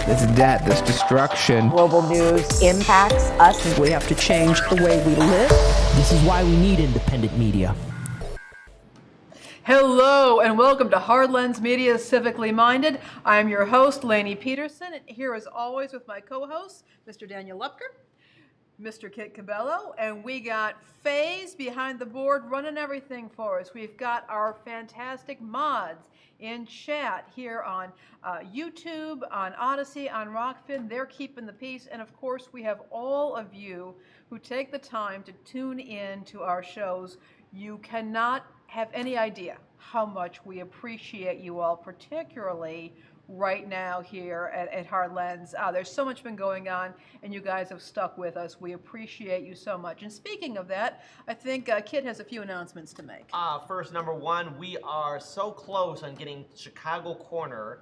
There's death, there's destruction. Global news impacts us. We have to change the way we live. This is why we need independent media. Hello and welcome to Hardlands Media Civically Minded. I am your host, Lainey Peterson, and here as always with my co-hosts, Mr. Daniel Lepker, Mr. Kit Cabello, and we got Faze behind the board running everything for us. We've got our fantastic mods in chat here on YouTube, on Odyssey, on Rockfin. They're keeping the peace, and of course we have all of you who take the time to tune in to our shows. You cannot have any idea how much we appreciate you all, particularly right now here at Hardlands. There's so much been going on, and you guys have stuck with us. We appreciate you so much. And speaking of that, I think Kit has a few announcements to make. First, number one, we are so close on getting Chicago Corner,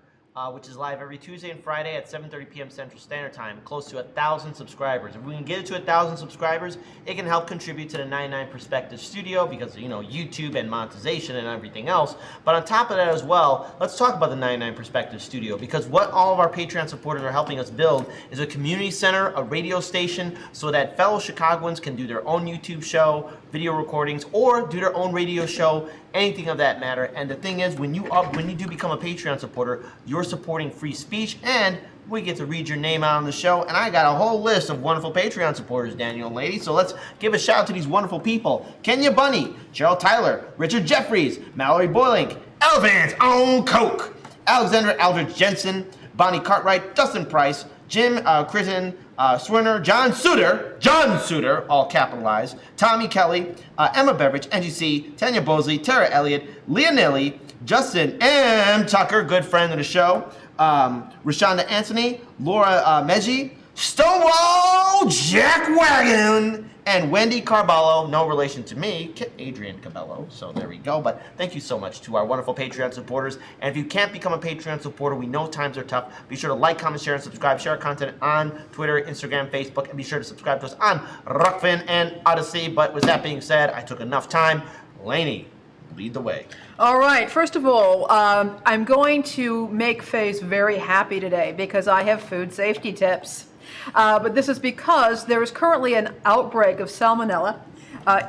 which is live every Tuesday and Friday at 7:30 p.m. Central Standard Time, close to 1,000 subscribers. If we can get it to 1,000 subscribers, it can help contribute to the 99 Perspective Studio because, you know, YouTube and monetization and everything else. But on top of that as well, let's talk about the 99 Perspective Studio, because what all of our Patreon supporters are helping us build is a community center, a radio station, so that fellow Chicagoans can do their own YouTube show, video recordings, or do their own radio show, anything of that matter. And the thing is, when you do become a Patreon supporter, you're supporting free speech, and we get to read your name out on the show. And I got a whole list of wonderful Patreon supporters, Daniel and lady. So let's give a shout out to these wonderful people: Kenya Bunny, Gerald Tyler, Richard Jeffries, Mallory Boylink, Elephants on Coke, Alexander Aldrich Jensen, Bonnie Cartwright, Dustin Price, Jim Kristen Swinner, John Suter, all capitalized, Tommy Kelly, Emma Beveridge, NGC, Tanya Bosley, Tara Elliott, Leah Nilly, Justin M. Tucker, good friend of the show, Rashonda Anthony, Laura Meji, Stonewall Jack Wagon, and Wendy Carballo, no relation to me, Adrian Cabello, so there we go. But thank you so much to our wonderful Patreon supporters. And if you can't become a Patreon supporter, we know times are tough. Be sure to like, comment, share, and subscribe. Share our content on Twitter, Instagram, Facebook, and be sure to subscribe to us on Rockfin and Odyssey. But with that being said, I took enough time. Lainey, lead the way. All right, first of all, I'm going to make Faze very happy today because I have food safety tips. But this is because there is currently an outbreak of Salmonella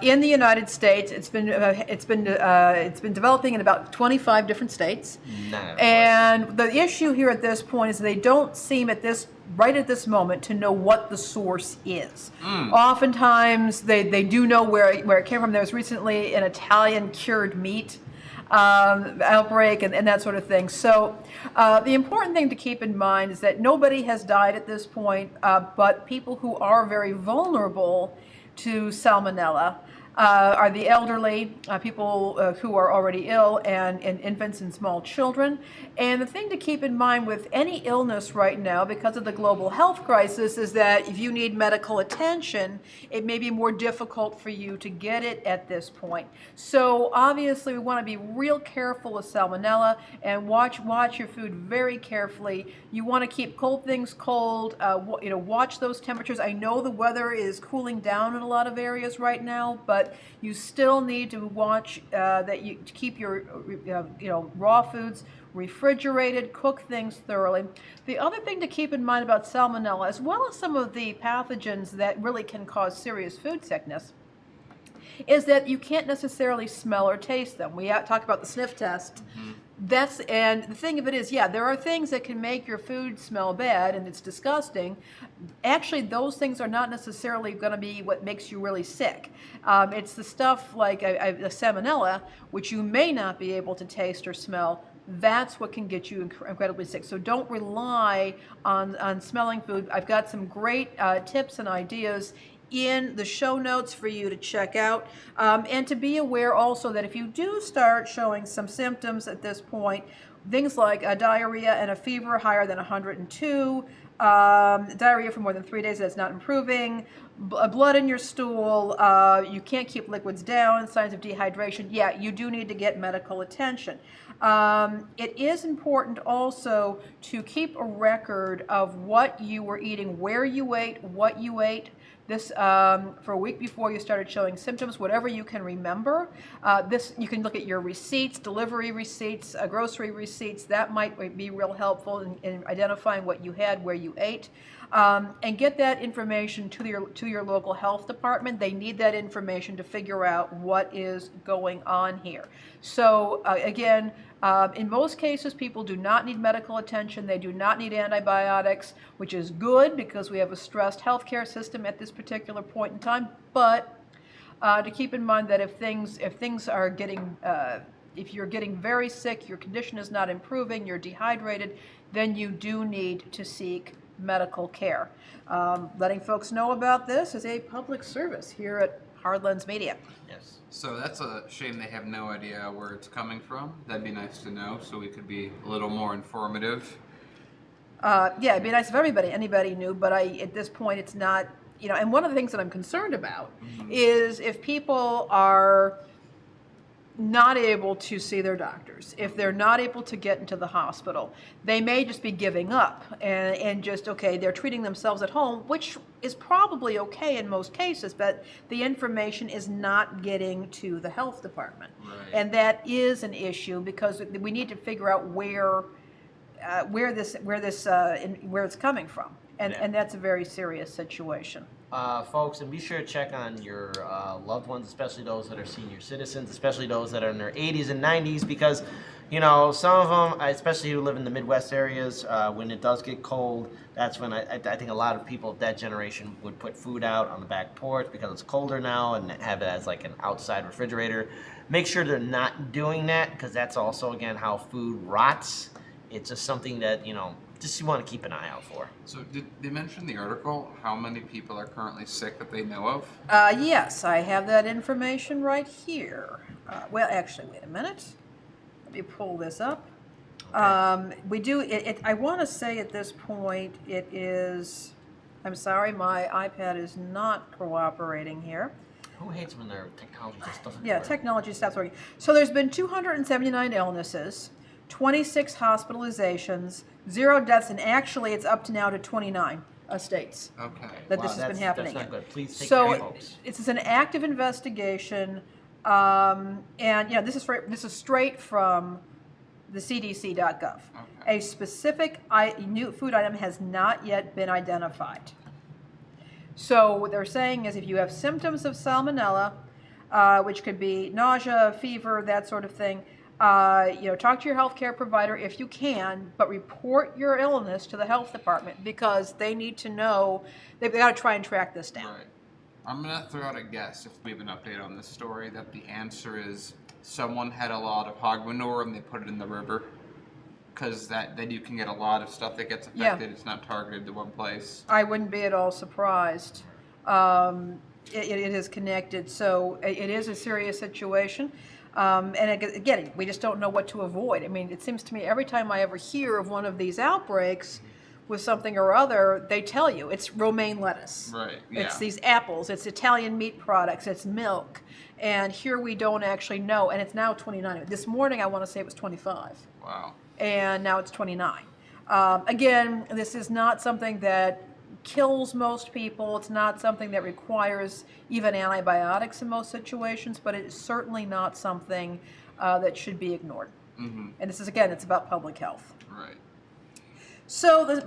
in the United States. It's been developing in about 25 different states. And the issue here at this point is they don't seem right at this moment to know what the source is. Oftentimes they do know where it came from. There was recently an Italian cured meat outbreak and that sort of thing. So the important thing to keep in mind is that nobody has died at this point, but people who are very vulnerable to Salmonella are the elderly, people who are already ill, and infants and small children. And the thing to keep in mind with any illness right now, because of the global health crisis, is that if you need medical attention, it may be more difficult for you to get it at this point. So obviously we want to be real careful with Salmonella and watch your food very carefully. You want to keep cold things cold, watch those temperatures. I know the weather is cooling down in a lot of areas right now, but you still need to watch that you keep your raw foods refrigerated, cook things thoroughly. The other thing to keep in mind about Salmonella, as well as some of the pathogens that really can cause serious food sickness, is that you can't necessarily smell or taste them. We talked about the sniff test. And the thing of it is, there are things that can make your food smell bad and it's disgusting. Actually, those things are not necessarily going to be what makes you really sick. It's the stuff like the Salmonella, which you may not be able to taste or smell. That's what can get you incredibly sick. So don't rely on smelling food. I've got some great tips and ideas in the show notes for you to check out, and to be aware also that if you do start showing some symptoms at this point, things like diarrhea and a fever higher than 102, diarrhea for more than 3 days that's not improving, blood in your stool, you can't keep liquids down, signs of dehydration, you do need to get medical attention. It is important also to keep a record of what you were eating, where you ate, what you ate, This for a week before you started showing symptoms, whatever you can remember. This you can look at your receipts, delivery receipts, grocery receipts. That might be real helpful in identifying what you had, where you ate, and get that information to your local health department. They need that information to figure out what is going on here. So again. In most cases, people do not need medical attention. They do not need antibiotics, which is good because we have a stressed healthcare system at this particular point in time. But to keep in mind that if things are getting, if you're getting very sick, your condition is not improving, you're dehydrated, then you do need to seek medical care. Letting folks know about this is a public service here at Hardlands Media. Yes. So that's a shame they have no idea where it's coming from. That'd be nice to know so we could be a little more informative. Yeah, it'd be nice if anybody knew, but at this point it's not, and one of the things that I'm concerned about is if people are not able to see their doctors, if they're not able to get into the hospital, they may just be giving up and just, okay, they're treating themselves at home, which is probably okay in most cases, but the information is not getting to the health department. Right. And that is an issue because we need to figure out where it's coming from. And that's a very serious situation. Folks, and be sure to check on your loved ones, especially those that are senior citizens, especially those that are in their 80s and 90s, because, some of them, especially who live in the Midwest areas, when it does get cold, that's when I think a lot of people of that generation would put food out on the back porch because it's colder now and have it as like an outside refrigerator. Make sure they're not doing that because that's also, again, how food rots. It's just something that, just you want to keep an eye out for. So did they mention in the article how many people are currently sick that they know of? Yes, I have that information right here. Well, actually, wait a minute. Let me pull this up. Okay. We do, I want to say at this point it is, I'm sorry, my iPad is not cooperating here. Who hates when their technology just doesn't Yeah, work? Technology stops working. So there's been 279 illnesses, 26 hospitalizations, 0 deaths, and actually it's up to now to 29 states Okay. that this has been happening. That's not good. Please take So care, folks. it's an active investigation, and this is straight from the CDC.gov. Okay. A specific new food item has not yet been identified. So what they're saying is if you have symptoms of salmonella, which could be nausea, fever, that sort of thing, talk to your healthcare provider if you can, but report your illness to the health department because they need to know, they've got to try and track this down. Right. I'm going to throw out a guess if we have an update on this story that the answer is someone had a lot of hog manure and they put it in the river because then you can get a lot of stuff that gets affected. Yeah. It's not targeted to one place. I wouldn't be at all surprised. It is connected, so it is a serious situation. And again, we just don't know what to avoid. I mean, it seems to me every time I ever hear of one of these outbreaks with something or other, they tell you it's romaine lettuce. Right, yeah. It's these apples, it's Italian meat products, it's milk. And here we don't actually know, and it's now 29. This morning I want to say it was 25. Wow. And now it's 29. Again, this is not something that kills most people. It's not something that requires even antibiotics in most situations, but it is certainly not something that should be ignored. Mm-hmm. And this is, again, it's about public health. Right. So real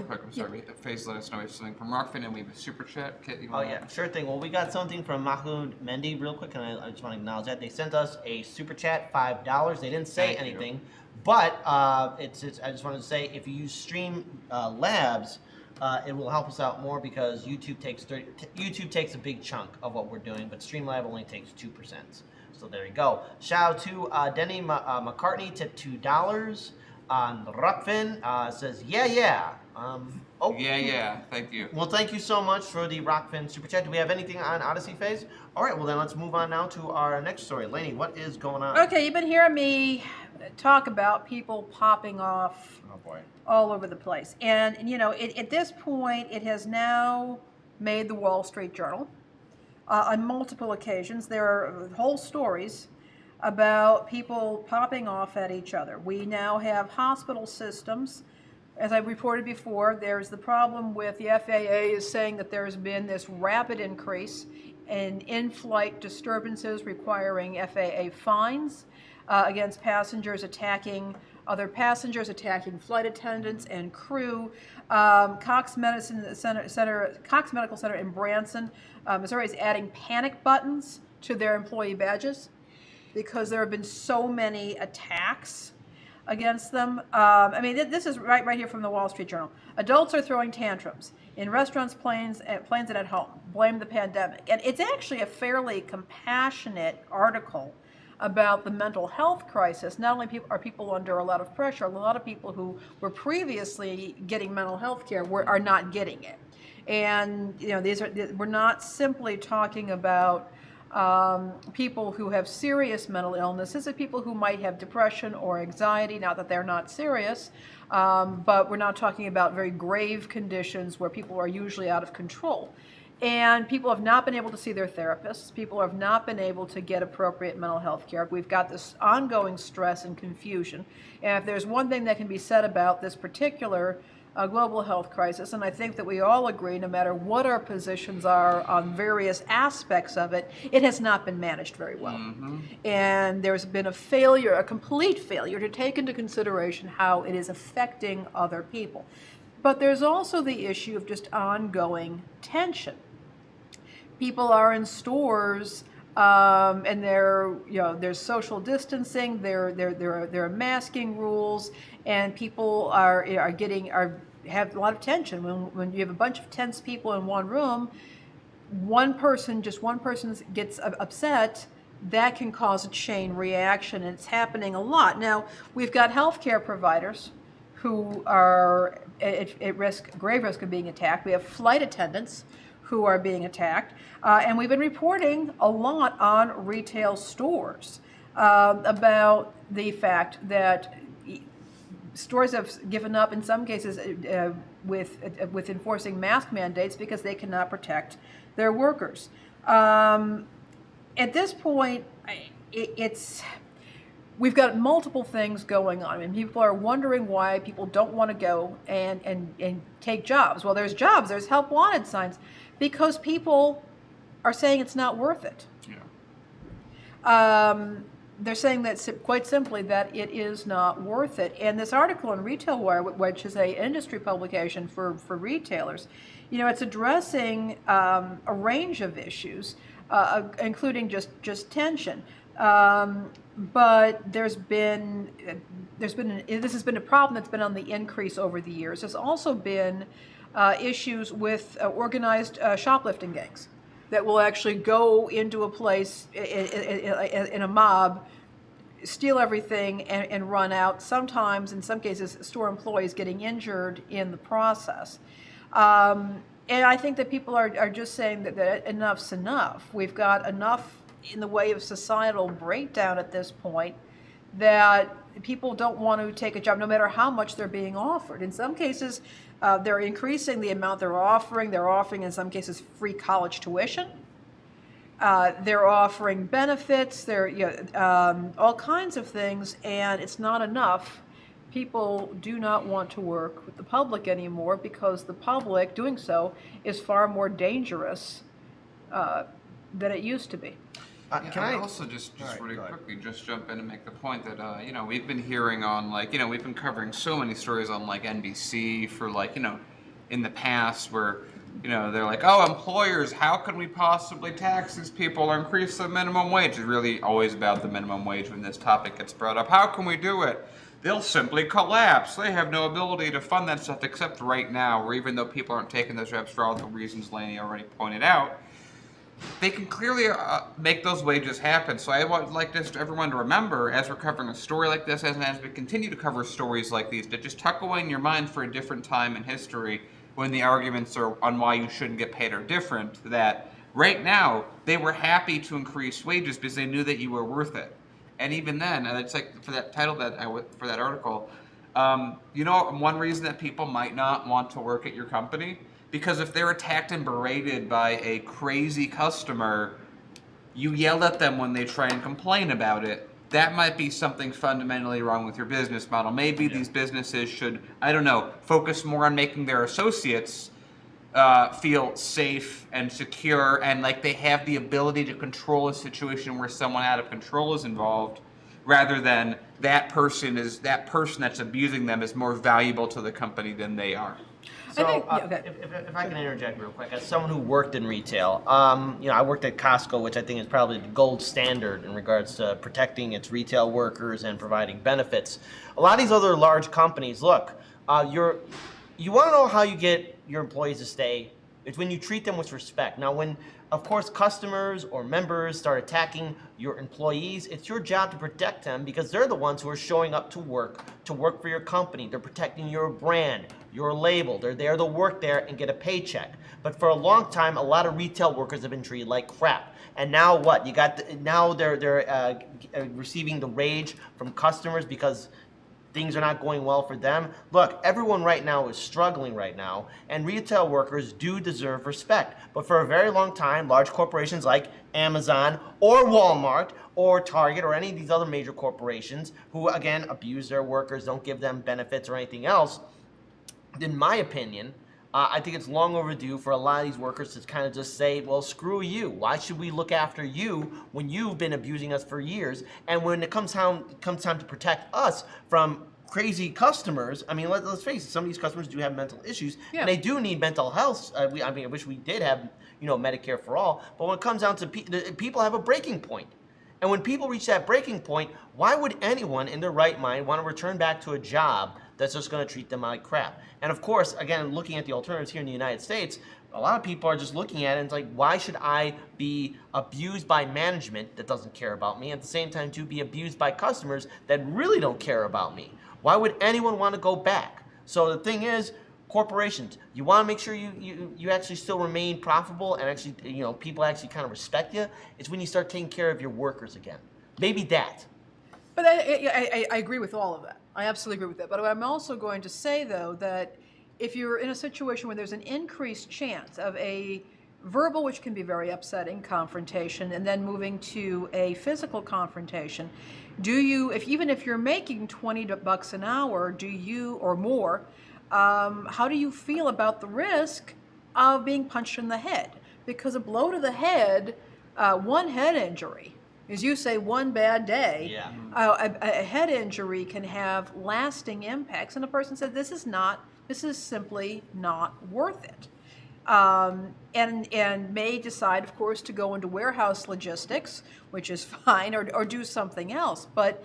quick, I'm sorry. Faze let us know we have something from Rockfin, and we have a super chat. Kit, you want yeah, sure thing. Well, we got something from Mahmoud Mendy real quick, and I just want to acknowledge that. They sent us a super chat, $5. They didn't say anything, but I just wanted to say if you use Stream Labs, it will help us out more because YouTube takes a big chunk of what we're doing, but Streamlab only takes 2%. So there you go. Shout out to Denny McCartney, tip $2 on Rockfin. Says yeah. Yeah. Thank you. Well, thank you so much for the Rockfin super chat. Do we have anything on Odyssey Phase? All right. Well, then let's move on now to our next story. Lainey, what is going on? Okay, you've been hearing me talk about people popping off. Oh boy. All over the place. And, at this point, it has now made the Wall Street Journal on multiple occasions. There are whole stories about people popping off at each other. We now have hospital systems As I reported before, there's the problem with the FAA is saying that there's been this rapid increase in in-flight disturbances requiring FAA fines against passengers attacking other passengers, attacking flight attendants and crew. Cox Medical Center in Branson, Missouri is adding panic buttons to their employee badges because there have been so many attacks against them. I mean, this is right here from the Wall Street Journal. Adults are throwing tantrums in restaurants, planes, and at home. Blame the pandemic. And it's actually a fairly compassionate article about the mental health crisis. Not only are people under a lot of pressure, a lot of people who were previously getting mental health care are not getting it. And we're not simply talking about people who have serious mental illness. These are people who might have depression or anxiety, not that they're not serious, but we're not talking about very grave conditions where people are usually out of control. And people have not been able to see their therapists. People have not been able to get appropriate mental health care. We've got this ongoing stress and confusion. And if there's one thing that can be said about this particular global health crisis, and I think that we all agree, no matter what our positions are on various aspects of it, it has not been managed very well. Mm-hmm. And there's been a complete failure to take into consideration how it is affecting other people. But there's also the issue of just ongoing tension. People are in stores, and there's social distancing, there are masking rules, and people have a lot of tension. When you have a bunch of tense people in one room, one person gets upset, that can cause a chain reaction, and it's happening a lot. Now, we've got healthcare providers who are at risk, grave risk of being attacked. We have flight attendants who are being attacked. And we've been reporting a lot on retail stores about the fact that stores have given up in some cases with enforcing mask mandates because they cannot protect their workers. At this point, we've got multiple things going on. I mean, people are wondering why people don't want to go and take jobs. Well, there's jobs, there's help wanted signs, because people are saying it's not worth it. Yeah. They're saying that quite simply that it is not worth it. And this article in Retail Wire, which is an industry publication for retailers, it's addressing a range of issues, including just tension. But this has been a problem that's been on the increase over the years. There's also been issues with organized shoplifting gangs that will actually go into a place in a mob, steal everything, and run out. Sometimes, in some cases, store employees getting injured in the process. And I think that people are just saying that enough's enough. We've got enough in the way of societal breakdown at this point that people don't want to take a job no matter how much they're being offered. In some cases, they're increasing the amount they're offering. They're offering, in some cases, free college tuition. They're offering benefits. They're all kinds of things, and it's not enough. People do not want to work with the public anymore because the public doing so is far more dangerous than it used to be. Can I also just really quickly jump in and make the point that we've been hearing on we've been covering so many stories on NBC for in the past where they're like, oh, employers, how can we possibly tax these people or increase the minimum wage? It's really always about the minimum wage when this topic gets brought up. How can we do it? They'll simply collapse. They have no ability to fund that stuff except right now, where even though people aren't taking those reps for all the reasons Lainey already pointed out, they can clearly make those wages happen. So I would like just everyone to remember, as we're covering a story like this, as we continue to cover stories like these, to just tuck away in your mind for a different time in history when the arguments are on why you shouldn't get paid are different, that right now they were happy to increase wages because they knew that you were worth it. And even then, and it's like for that title for that article, one reason that people might not want to work at your company, because if they're attacked and berated by a crazy customer, you yell at them when they try and complain about it, that might be something fundamentally wrong with your business model. Maybe these businesses should, I don't know, focus more on making their associates feel safe and secure, and like they have the ability to control a situation where someone out of control is involved, rather than that person that's abusing them is more valuable to the company than they are. So, I think, okay. if I can interject real quick, as someone who worked in retail, I worked at Costco, which I think is probably the gold standard in regards to protecting its retail workers and providing benefits. A lot of these other large companies, look, you want to know how you get your employees to stay? It's when you treat them with respect. Now, when, of course, customers or members start attacking your employees, it's your job to protect them because they're the ones who are showing up to work for your company. They're protecting your brand, your label. They're there to work there and get a paycheck. But for a long time, a lot of retail workers have been treated like crap. And now what? Now they're receiving the rage from customers because things are not going well for them. Look, everyone right now is struggling right now, and retail workers do deserve respect. But for a very long time, large corporations like Amazon or Walmart or Target or any of these other major corporations who, again, abuse their workers, don't give them benefits or anything else, in my opinion, I think it's long overdue for a lot of these workers to kind of just say, well, screw you. Why should we look after you when you've been abusing us for years? And when it comes time to protect us from crazy customers, I mean, let's face it, some of these customers do have mental issues, and they do need mental health. I wish we did have, Medicare for all. But when it comes down to people have a breaking point. And when people reach that breaking point, why would anyone in their right mind want to return back to a job that's just going to treat them like crap? And of course, again, looking at the alternatives here in the United States, a lot of people are just looking at it and it's like, why should I be abused by management that doesn't care about me, at the same time to be abused by customers that really don't care about me? Why would anyone want to go back? So the thing is, corporations, you want to make sure you actually still remain profitable and actually, people actually kind of respect you. It's when you start taking care of your workers again. Maybe that. But I agree with all of that. I absolutely agree with that. But I'm also going to say, though, that if you're in a situation where there's an increased chance of a verbal, which can be very upsetting, confrontation, and then moving to a physical confrontation, even if you're making $20 an hour, or more, how do you feel about the risk of being punched in the head? Because a blow to the head, one head injury, as you say, one bad day, a head injury can have lasting impacts. And the person said, this is simply not worth it. And may decide, of course, to go into warehouse logistics, which is fine, or do something else. But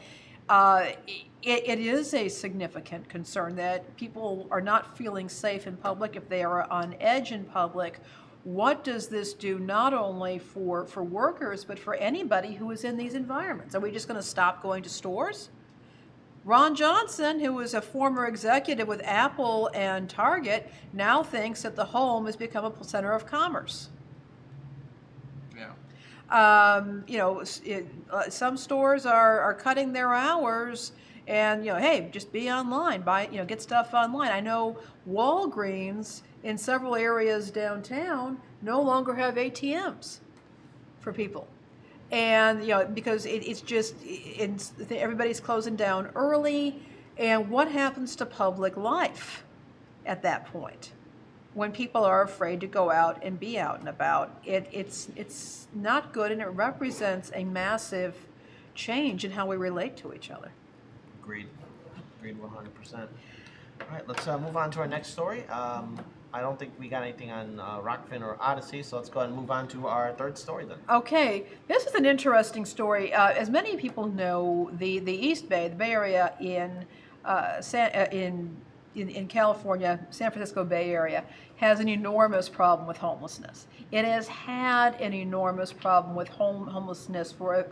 it is a significant concern that people are not feeling safe in public. If they are on edge in public, what does this do not only for workers, but for anybody who is in these environments? Are we just going to stop going to stores? Ron Johnson, who was a former executive with Apple and Target, now thinks that the home has become a center of commerce. Yeah. Some stores are cutting their hours, and hey, just be online, get stuff online. I know Walgreens in several areas downtown no longer have ATMs for people. And because everybody's closing down early, and what happens to public life at that point when people are afraid to go out and be out and about? It's not good, and it represents a massive change in how we relate to each other. Agreed 100%. All right, let's move on to our next story. I don't think we got anything on Rockfin or Odyssey, so let's go ahead and move on to our third story then. Okay, this is an interesting story. As many people know, the East Bay, the Bay Area in California, San Francisco Bay Area, has an enormous problem with homelessness. It has had an enormous problem with homelessness for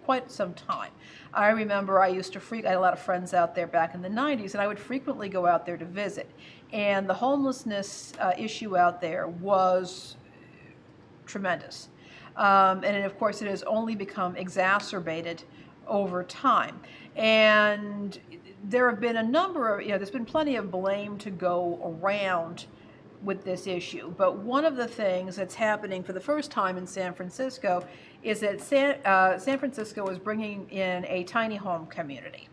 quite some time. I remember I had a lot of friends out there back in the 90s, and I would frequently go out there to visit. And the homelessness issue out there was tremendous. And of course, it has only become exacerbated over time. And there have been there's been plenty of blame to go around with this issue. But one of the things that's happening for the first time in San Francisco is that San Francisco is bringing in a tiny home community.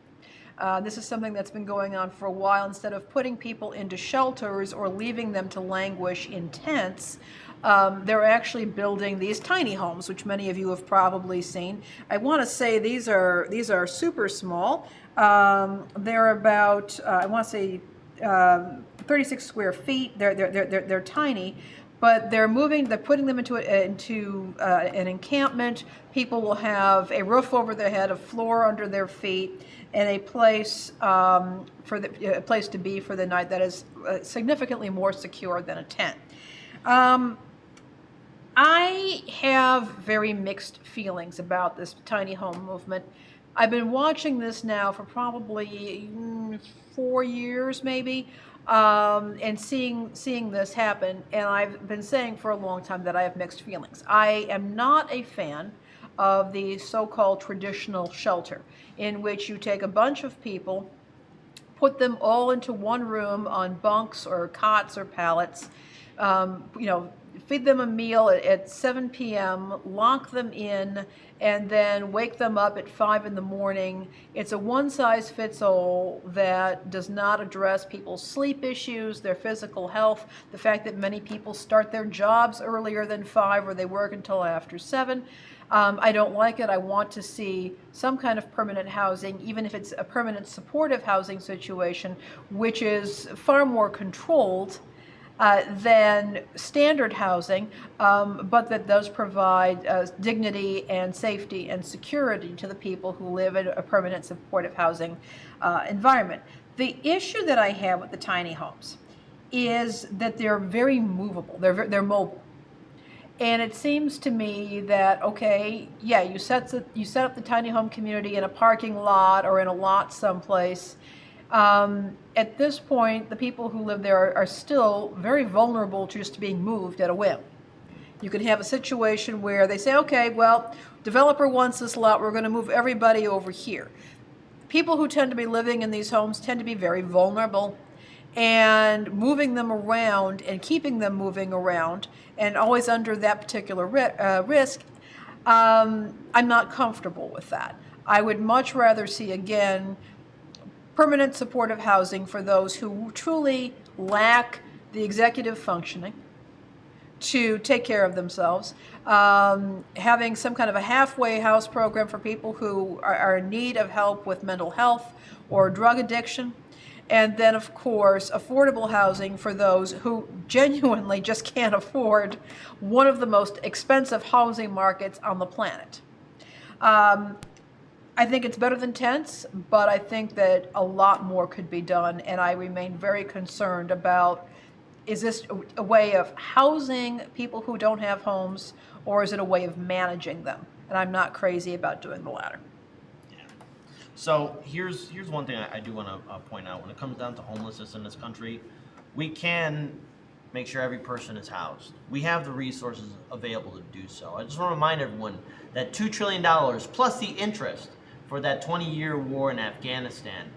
This is something that's been going on for a while. Instead of putting people into shelters or leaving them to languish in tents, they're actually building these tiny homes, which many of you have probably seen. I want to say these are super small. They're about I want to say 36 square feet. They're tiny. But they're putting them into an encampment. People will have a roof over their head, a floor under their feet, and a place a place to be for the night that is significantly more secure than a tent. I have very mixed feelings about this tiny home movement. I've been watching this now for probably 4 years, maybe. And seeing this happen, and I've been saying for a long time that I have mixed feelings. I am not a fan of the so-called traditional shelter, in which you take a bunch of people, put them all into one room on bunks or cots or pallets, feed them a meal at 7 p.m., lock them in, and then wake them up at 5 in the morning. It's a one-size-fits-all that does not address people's sleep issues, their physical health, the fact that many people start their jobs earlier than 5 or they work until after 7. I don't like it. I want to see some kind of permanent housing, even if it's a permanent supportive housing situation, which is far more controlled than standard housing, but that does provide dignity and safety and security to the people who live in a permanent supportive housing environment. The issue that I have with the tiny homes is that they're very movable. They're mobile. And it seems to me that, okay, yeah, you set up the tiny home community in a parking lot or in a lot someplace. At this point, the people who live there are still very vulnerable to just being moved at a whim. You can have a situation where they say, okay, well, developer wants this lot, we're going to move everybody over here. People who tend to be living in these homes tend to be very vulnerable, and moving them around and keeping them moving around and always under that particular risk, I'm not comfortable with that. I would much rather see, again, permanent supportive housing for those who truly lack the executive functioning to take care of themselves, having some kind of a halfway house program for people who are in need of help with mental health or drug addiction, and then, of course, affordable housing for those who genuinely just can't afford one of the most expensive housing markets on the planet. I think it's better than tents, but I think that a lot more could be done, and I remain very concerned about, is this a way of housing people who don't have homes, or is it a way of managing them? And I'm not crazy about doing the latter. Yeah. So here's one thing I do want to point out. When it comes down to homelessness in this country, we can make sure every person is housed. We have the resources available to do so. I just want to remind everyone that $2 trillion plus the interest for that 20-year war in Afghanistan,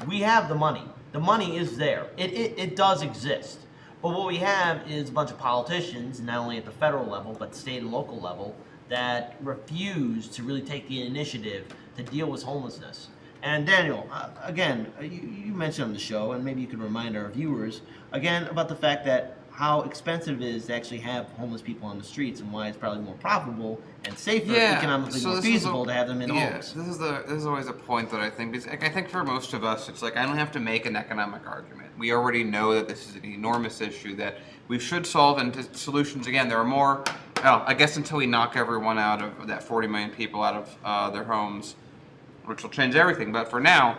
we have the money. The money is there. It does exist. But what we have is a bunch of politicians, not only at the federal level, but state and local level, that refuse to really take the initiative to deal with homelessness. And Daniel, again, you mentioned on the show, and maybe you could remind our viewers, again, about the fact that how expensive it is to actually have homeless people on the streets, and why it's probably more profitable and safer, economically more feasible to have them in homes. This is always a point that I think, because I think for most of us, it's like I don't have to make an economic argument. We already know that this is an enormous issue that we should solve, and solutions, again, there are more, I guess until we knock everyone out of that 40 million people out of their homes, which will change everything. But for now,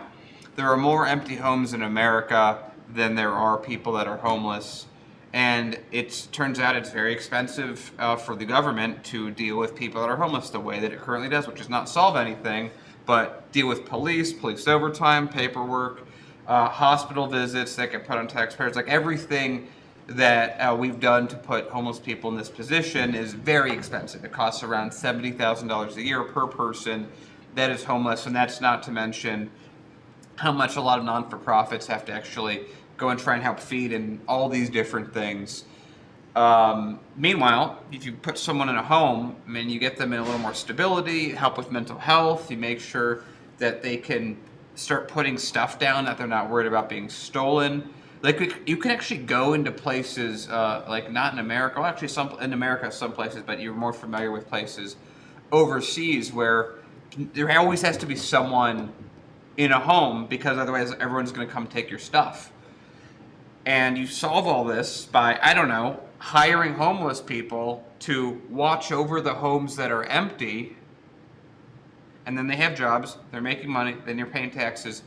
there are more empty homes in America than there are people that are homeless. And it turns out it's very expensive for the government to deal with people that are homeless the way that it currently does, which is not solve anything, but deal with police overtime, paperwork, hospital visits that get put on taxpayers. Like everything that we've done to put homeless people in this position is very expensive. It costs around $70,000 a year per person that is homeless, and that's not to mention how much a lot of non-for-profits have to actually go and try and help feed and all these different things. Meanwhile, if you put someone in a home, I mean, you get them in a little more stability, help with mental health, you make sure that they can start putting stuff down, that they're not worried about being stolen. Like, you can actually go into places, like not in America, well, actually in America some places, but you're more familiar with places overseas where there always has to be someone in a home because otherwise everyone's going to come take your stuff. And you solve all this by, I don't know, hiring homeless people to watch over the homes that are empty, and then they have jobs, they're making money, then you're paying taxes.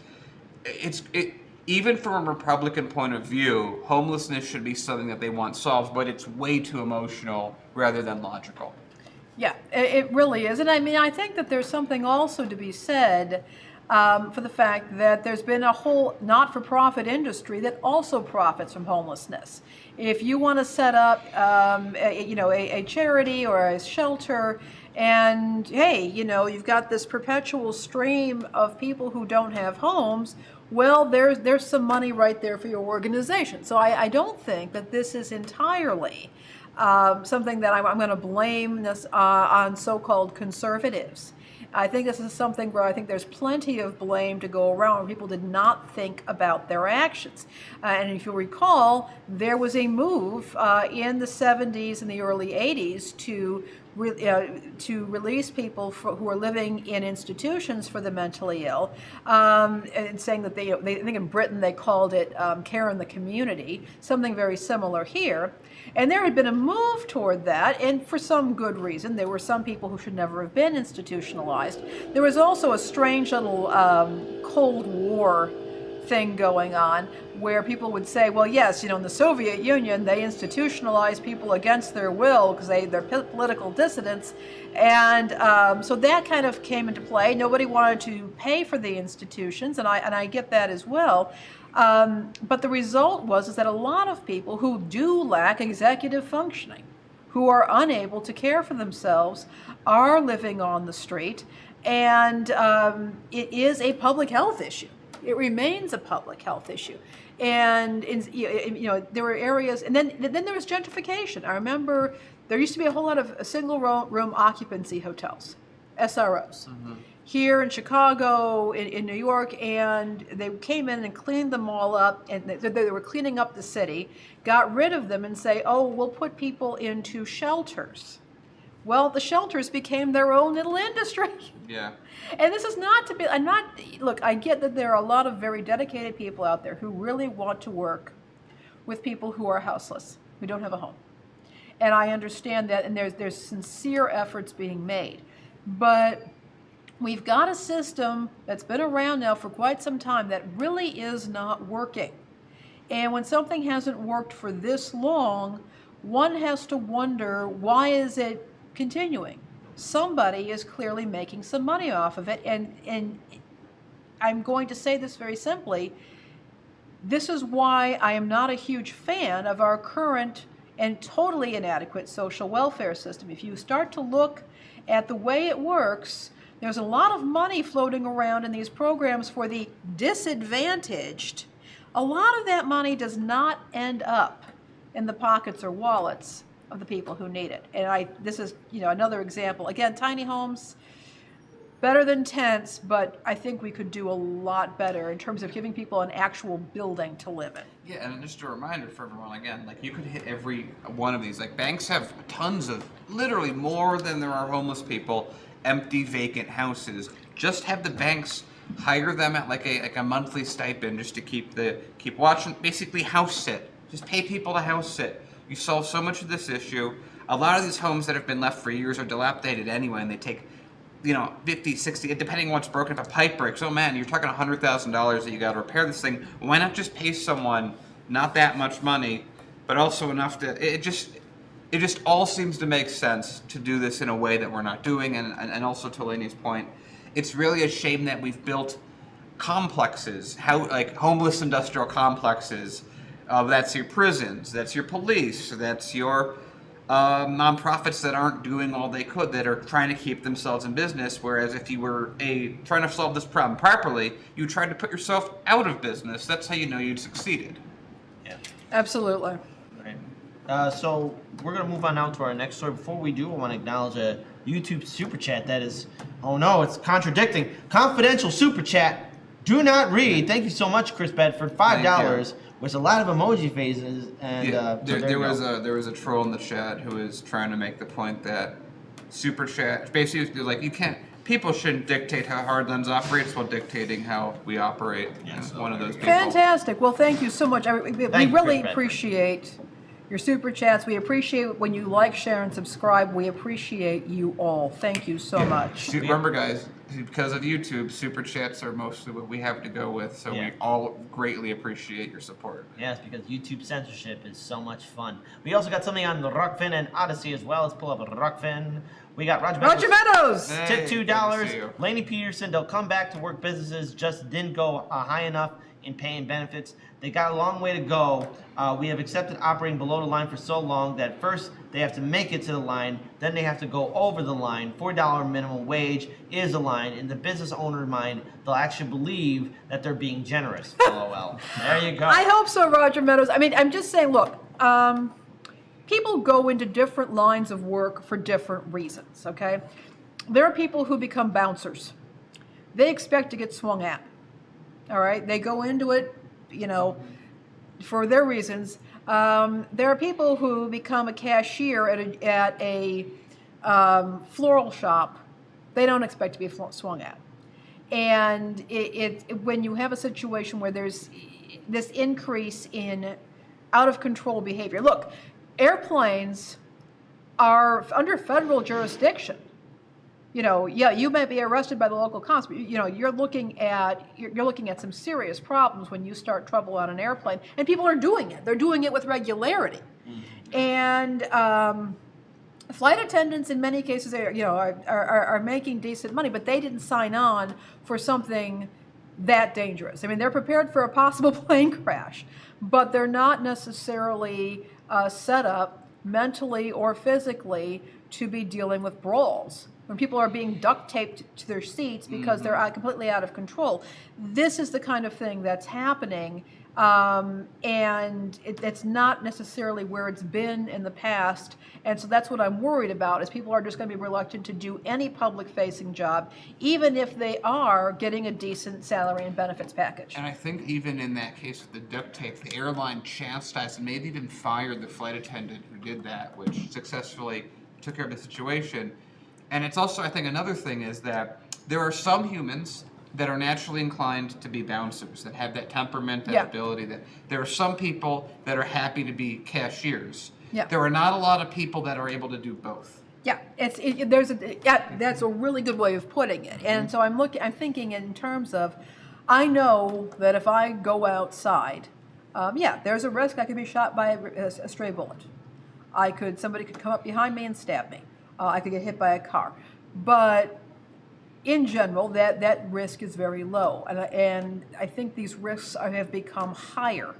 Even from a Republican point of view, homelessness should be something that they want solved, but it's way too emotional rather than logical. Yeah, it really is. And I mean, I think that there's something also to be said for the fact that there's been a whole not-for-profit industry that also profits from homelessness. If you want to set up, a charity or a shelter, and hey, you've got this perpetual stream of people who don't have homes, well, there's some money right there for your organization. So I don't think that this is entirely something that I'm going to blame this on so-called conservatives. I think this is something where I think there's plenty of blame to go around where people did not think about their actions. And if you recall, there was a move in the 70s and the early 80s to release people who are living in institutions for the mentally ill, and saying that they think in Britain they called it care in the community, something very similar here. And there had been a move toward that, and for some good reason. There were some people who should never have been institutionalized. There was also a strange little Cold War thing going on where people would say, well, yes, in the Soviet Union, they institutionalized people against their will because they're political dissidents. And so that kind of came into play. Nobody wanted to pay for the institutions, and I get that as well. But the result is that a lot of people who do lack executive functioning, who are unable to care for themselves, are living on the street, and it is a public health issue. It remains a public health issue. And there were areas, and then there was gentrification. I remember there used to be a whole lot of single room occupancy hotels, SROs. Mm-hmm. Here in Chicago, in New York, and they came in and cleaned them all up, and they were cleaning up the city, got rid of them and say, oh, we'll put people into shelters. Well, the shelters became their own little industry. Yeah. And this is not to be, look, I get that there are a lot of very dedicated people out there who really want to work with people who are houseless, who don't have a home. And I understand that, and there's sincere efforts being made. But we've got a system that's been around now for quite some time that really is not working. And when something hasn't worked for this long, one has to wonder, why is it continuing? Somebody is clearly making some money off of it, and I'm going to say this very simply. This is why I am not a huge fan of our current and totally inadequate social welfare system. If you start to look at the way it works, there's a lot of money floating around in these programs for the disadvantaged. A lot of that money does not end up in the pockets or wallets of the people who need it. And this is, another example. Again, tiny homes, better than tents, but I think we could do a lot better in terms of giving people an actual building to live in. Yeah, and just a reminder for everyone, again, like, you could hit every one of these. Like, banks have tons of, literally more than there are homeless people, empty, vacant houses. Just have the banks hire them at like a monthly stipend just to keep watching, basically house sit. Just pay people to house sit. You solve so much of this issue. A lot of these homes that have been left for years are dilapidated anyway, and they take, 50, 60, depending on what's broken, if a pipe breaks, oh man, you're talking $100,000 that you got to repair this thing. Why not just pay someone not that much money, but also enough to, it just all seems to make sense to do this in a way that we're not doing. And also, to Lainey's point, it's really a shame that we've built complexes, like homeless industrial complexes. That's your prisons, that's your police, that's your nonprofits that aren't doing all they could, that are trying to keep themselves in business. Whereas if you were trying to solve this problem properly, you tried to put yourself out of business. That's how you know you'd succeeded. Absolutely. Right. So we're going to move on now to our next story. Before we do, I want to acknowledge a YouTube super chat that is, oh no, it's contradicting. Confidential super chat. Do not read. Thank you so much, Chris Bedford. $5 with a lot of emoji faces. And there was a troll in the chat who was trying to make the point that super chat basically like you can't. People shouldn't dictate how Hardlands operates while dictating how we operate. Yes, one of those people. Fantastic. Well, thank you so much. We really Chris appreciate your super chats. We appreciate when you like, share, and subscribe. We appreciate you all. Thank you so much. Remember, guys, because of YouTube, super chats are mostly what we have to go with, so we all greatly appreciate your support. Yes, because YouTube censorship is so much fun. We also got something on the Rockfin and Odyssey as well. Let's pull up a Rockfin. We got Roger Meadows. Tip $2. Laney Peterson, they'll come back to work. Businesses just didn't go high enough in paying benefits. They got a long way to go. We have accepted operating below the line for so long that first they have to make it to the line, then they have to go over the line. $4 minimum wage is the line. In the business owner's mind, they'll actually believe that they're being generous. LOL. There you go. I hope so, Roger Meadows. I mean, I'm just saying, look, people go into different lines of work for different reasons, okay? There are people who become bouncers. They expect to get swung at, all right? They go into it, you know, for their reasons. There are people who become a cashier at a floral shop. They don't expect to be swung at. And when you have a situation where there's this increase in out-of-control behavior. Look, airplanes are under federal jurisdiction. You know, you might be arrested by the local cops, but you know you're looking at some serious problems when you start trouble on an airplane, and people are doing it. They're doing it with regularity, and flight attendants in many cases are making decent money, but they didn't sign on for something that dangerous. I mean, they're prepared for a possible plane crash, but they're not necessarily set up mentally or physically to be dealing with brawls. When people are being duct taped to their seats because they're completely out of control. This is the kind of thing that's happening, and it's not necessarily where it's been in the past. And so that's what I'm worried about, is people are just going to be reluctant to do any public-facing job, even if they are getting a decent salary and benefits package. And I think even in that case with the duct tape, the airline chastised and maybe even fired the flight attendant who did that, which successfully took care of the situation. And it's also, I think, another thing is that there are some humans that are naturally inclined to be bouncers, that have that temperament, that ability. That there are some people that are happy to be cashiers. Yeah. There are not a lot of people that are able to do both. Yeah, that's a really good way of putting it. And so I'm thinking in terms of, I know that if I go outside, there's a risk I could be shot by a stray bullet. Somebody could come up behind me and stab me. I could get hit by a car. But in general, that risk is very low. And I think these risks have become higher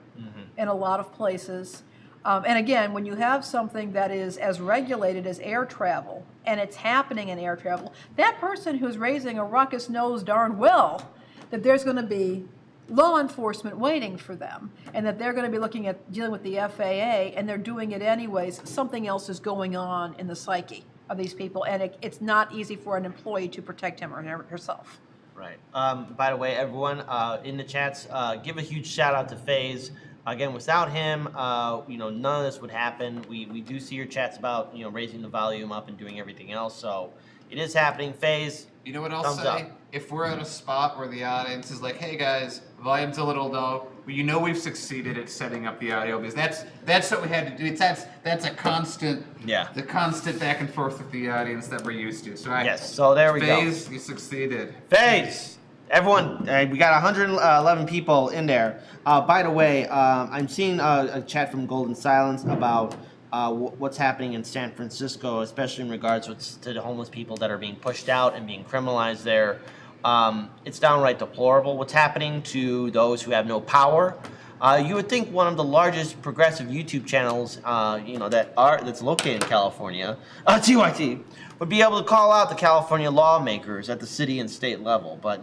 in a lot of places. And again, when you have something that is as regulated as air travel, and it's happening in air travel, that person who's raising a ruckus knows darn well that there's going to be law enforcement waiting for them, and that they're going to be dealing with the FAA, and they're doing it anyways. Something else is going on in the psyche of these people, and it's not easy for an employee to protect him or herself. Right. By the way, everyone in the chats, give a huge shout out to FaZe. Again, without him, none of this would happen. We do see your chats about raising the volume up and doing everything else. So it is happening. FaZe. You know what I'll say? If we're at a spot where the audience is like, "Hey guys, volume's a little low," we've succeeded at setting up the audio, because that's what we had to do. That's a constant, the constant back and forth with the audience that we're used to. So so there we go. FaZe, you succeeded. FaZe, everyone, we got 111 people in there. By the way, I'm seeing a chat from Golden Silence about what's happening in San Francisco, especially in regards to the homeless people that are being pushed out and being criminalized there. It's downright deplorable what's happening to those who have no power. You would think one of the largest progressive YouTube channels, that's located in California, TYT, would be able to call out the California lawmakers at the city and state level, but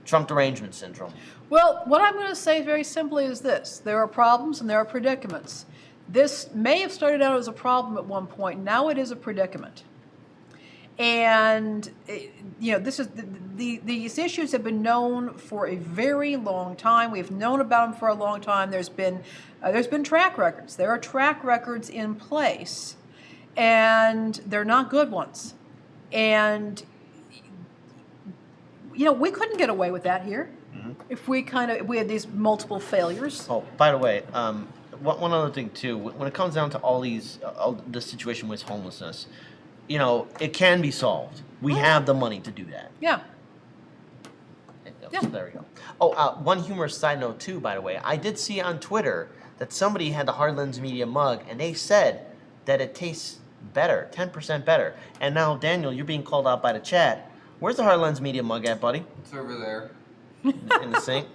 Trump derangement syndrome. Well, what I'm going to say very simply is this. There are problems and there are predicaments. This may have started out as a problem at one point. Now it is a predicament. And, this is these issues have been known for a very long time. We've known about them for a long time. There's been track records. There are track records in place, and they're not good ones. And, we couldn't get away with that here. If we had these multiple failures. Oh, by the way, one other thing too. When it comes down to all the situation with homelessness, it can be solved. We have the money to do that. Yeah. So there we go. Oh, one humorous side note too. By the way, I did see on Twitter that somebody had the Hard Lens Media mug, and they said that it tastes better, 10% better. And now, Daniel, you're being called out by the chat. Where's the Hard Lens Media mug at, buddy? It's over there. In the sink.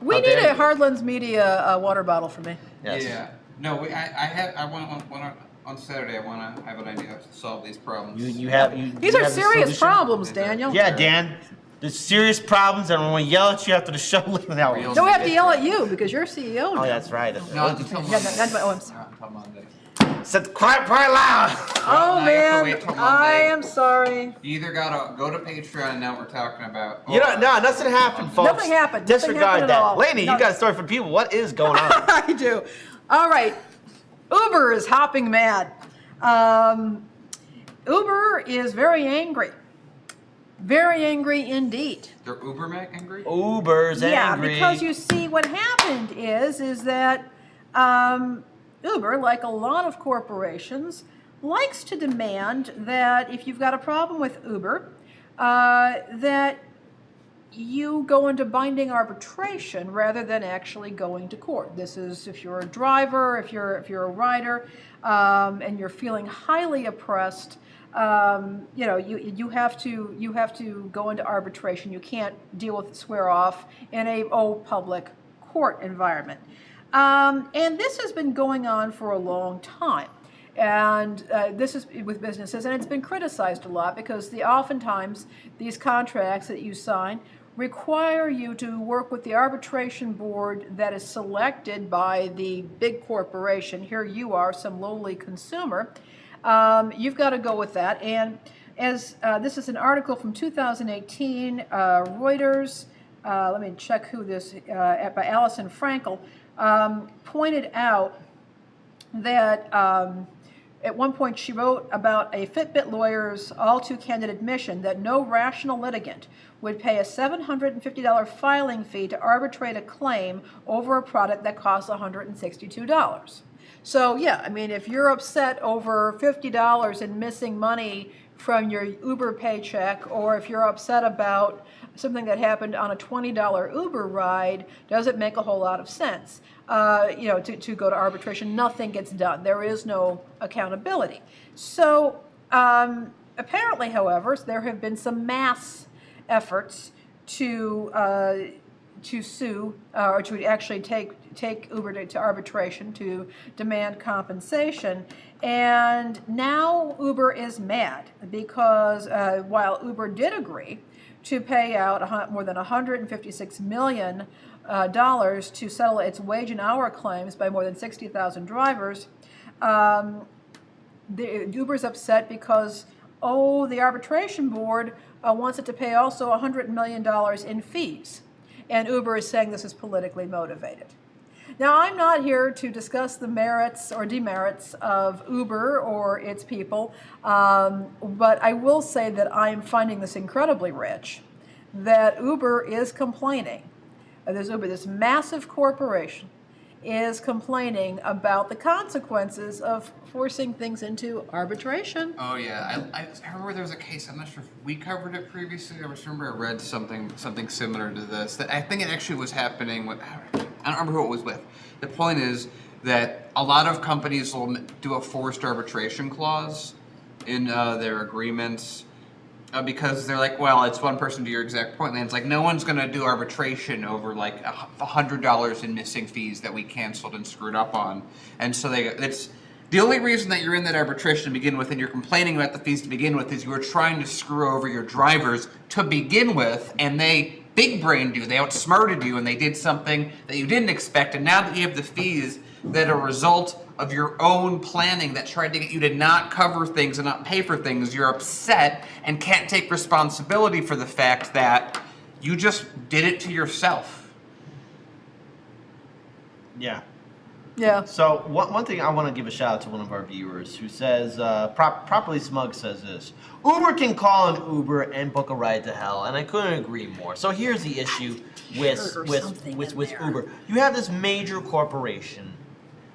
We need a Hard Lens Media water bottle for me. Yes. Yeah. No, I want on Saturday. I want to have an idea to solve these problems. These are serious problems, Daniel. Yeah, Dan. There's serious problems, and I'm going to yell at you after the show. Don't have to yell at you because you're CEO now. Oh, that's right. No, until Monday. I'm sorry. Until Monday. Said quiet loud. Oh, Now you have to wait man. till Monday. I am sorry. You either gotta go to Patreon and know what we're talking about. No, nothing happened, folks. Nothing happened. Disregard Nothing happened at that. all. Lainey, No. you got a story for people. What is going on? I do. All right. Uber is hopping mad. Uber is very angry. Very angry indeed. They're Uber angry? Uber's angry. Yeah, because you see what happened is that Uber, like a lot of corporations, likes to demand that if you've got a problem with Uber, that you go into binding arbitration rather than actually going to court. This is if you're a driver, if you're a rider, and you're feeling highly oppressed. You have to go into arbitration. You can't deal with swear off in a public court environment. And this has been going on for a long time. And this is with businesses, and it's been criticized a lot because oftentimes these contracts that you sign require you to work with the arbitration board that is selected by the big corporation. Here you are, some lowly consumer. You've got to go with that. And as this is an article from 2018, Reuters, let me check who this, by Alison Frankel, pointed out that at one point she wrote about a Fitbit lawyer's all-too-candid admission that no rational litigant would pay a $750 filing fee to arbitrate a claim over a product that costs $162. So yeah, I mean, if you're upset over $50 and missing money from your Uber paycheck, or if you're upset about something that happened on a $20 Uber ride, does it make a whole lot of sense? To go to arbitration, nothing gets done. There is no accountability. So apparently, however, there have been some mass efforts to sue or to actually take Uber to arbitration to demand compensation. And now Uber is mad because while Uber did agree to pay out more than $156 million to settle its wage and hour claims by more than 60,000 drivers, Uber's upset because the arbitration board wants it to pay also $100 million in fees. And Uber is saying this is politically motivated. Now, I'm not here to discuss the merits or demerits of Uber or its people, but I will say that I am finding this incredibly rich, that Uber is complaining. This massive corporation, is complaining about the consequences of forcing things into arbitration. Oh yeah, I remember there was a case. I'm not sure if we covered it previously. I just remember I read something similar to this. That I think it actually was happening with. I don't remember who it was with. The point is that a lot of companies will do a forced arbitration clause in their agreements. Because they're like, well, it's one person to your exact point, and it's like no one's going to do arbitration over like $100 in missing fees that we canceled and screwed up on, and so it's the only reason that you're in that arbitration to begin with, and you're complaining about the fees to begin with, is you were trying to screw over your drivers to begin with, and they big-brained you. They outsmarted you, and they did something that you didn't expect. And now that you have the fees that are a result of your own planning that tried to get you to not cover things and not pay for things, you're upset and can't take responsibility for the fact that you just did it to yourself. Yeah. Yeah. So one thing I want to give a shout out to one of our viewers who says, Properly Smug says this, Uber can call an Uber and book a ride to hell, and I couldn't agree more. So here's the issue with Uber. You have this major corporation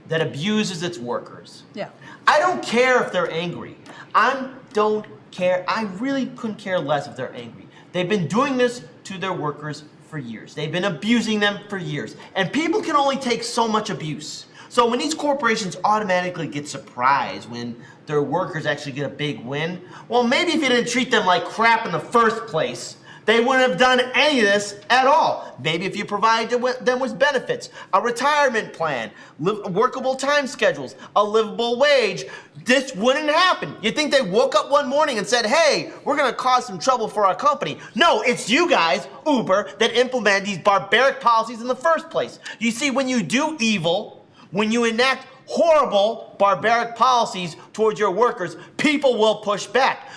that abuses its workers. Yeah. I don't care if they're angry. I don't care. I really couldn't care less if they're angry. They've been doing this to their workers for years. They've been abusing them for years. And people can only take so much abuse. So when these corporations automatically get surprised when their workers actually get a big win, well, maybe if you didn't treat them like crap in the first place, they wouldn't have done any of this at all. Maybe if you provided them with benefits, a retirement plan, workable time schedules, a livable wage, this wouldn't happen. You think they woke up one morning and said, hey, we're gonna cause some trouble for our company. No, it's you guys, Uber, that implemented these barbaric policies in the first place. You see, when you do evil, when you enact horrible, barbaric policies towards your workers, people will push back.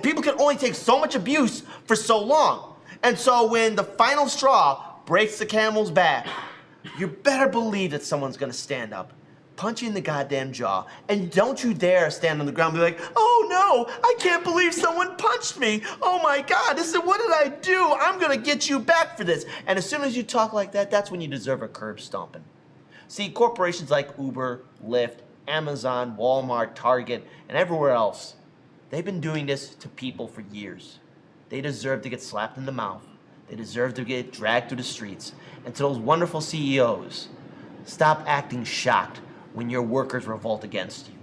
People can only take so much abuse for so long. And so when the final straw breaks the camel's back, you better believe that someone's gonna stand up, punch you in the goddamn jaw, and don't you dare stand on the ground and be like, oh no, I can't believe someone punched me. Oh my God, what did I do? I'm gonna get you back for this. And as soon as you talk like that, that's when you deserve a curb stomping. See, corporations like Uber, Lyft, Amazon, Walmart, Target, and everywhere else, they've been doing this to people for years. They deserve to get slapped in the mouth. They deserve to get dragged through the streets. And to those wonderful CEOs, stop acting shocked when your workers revolt against you.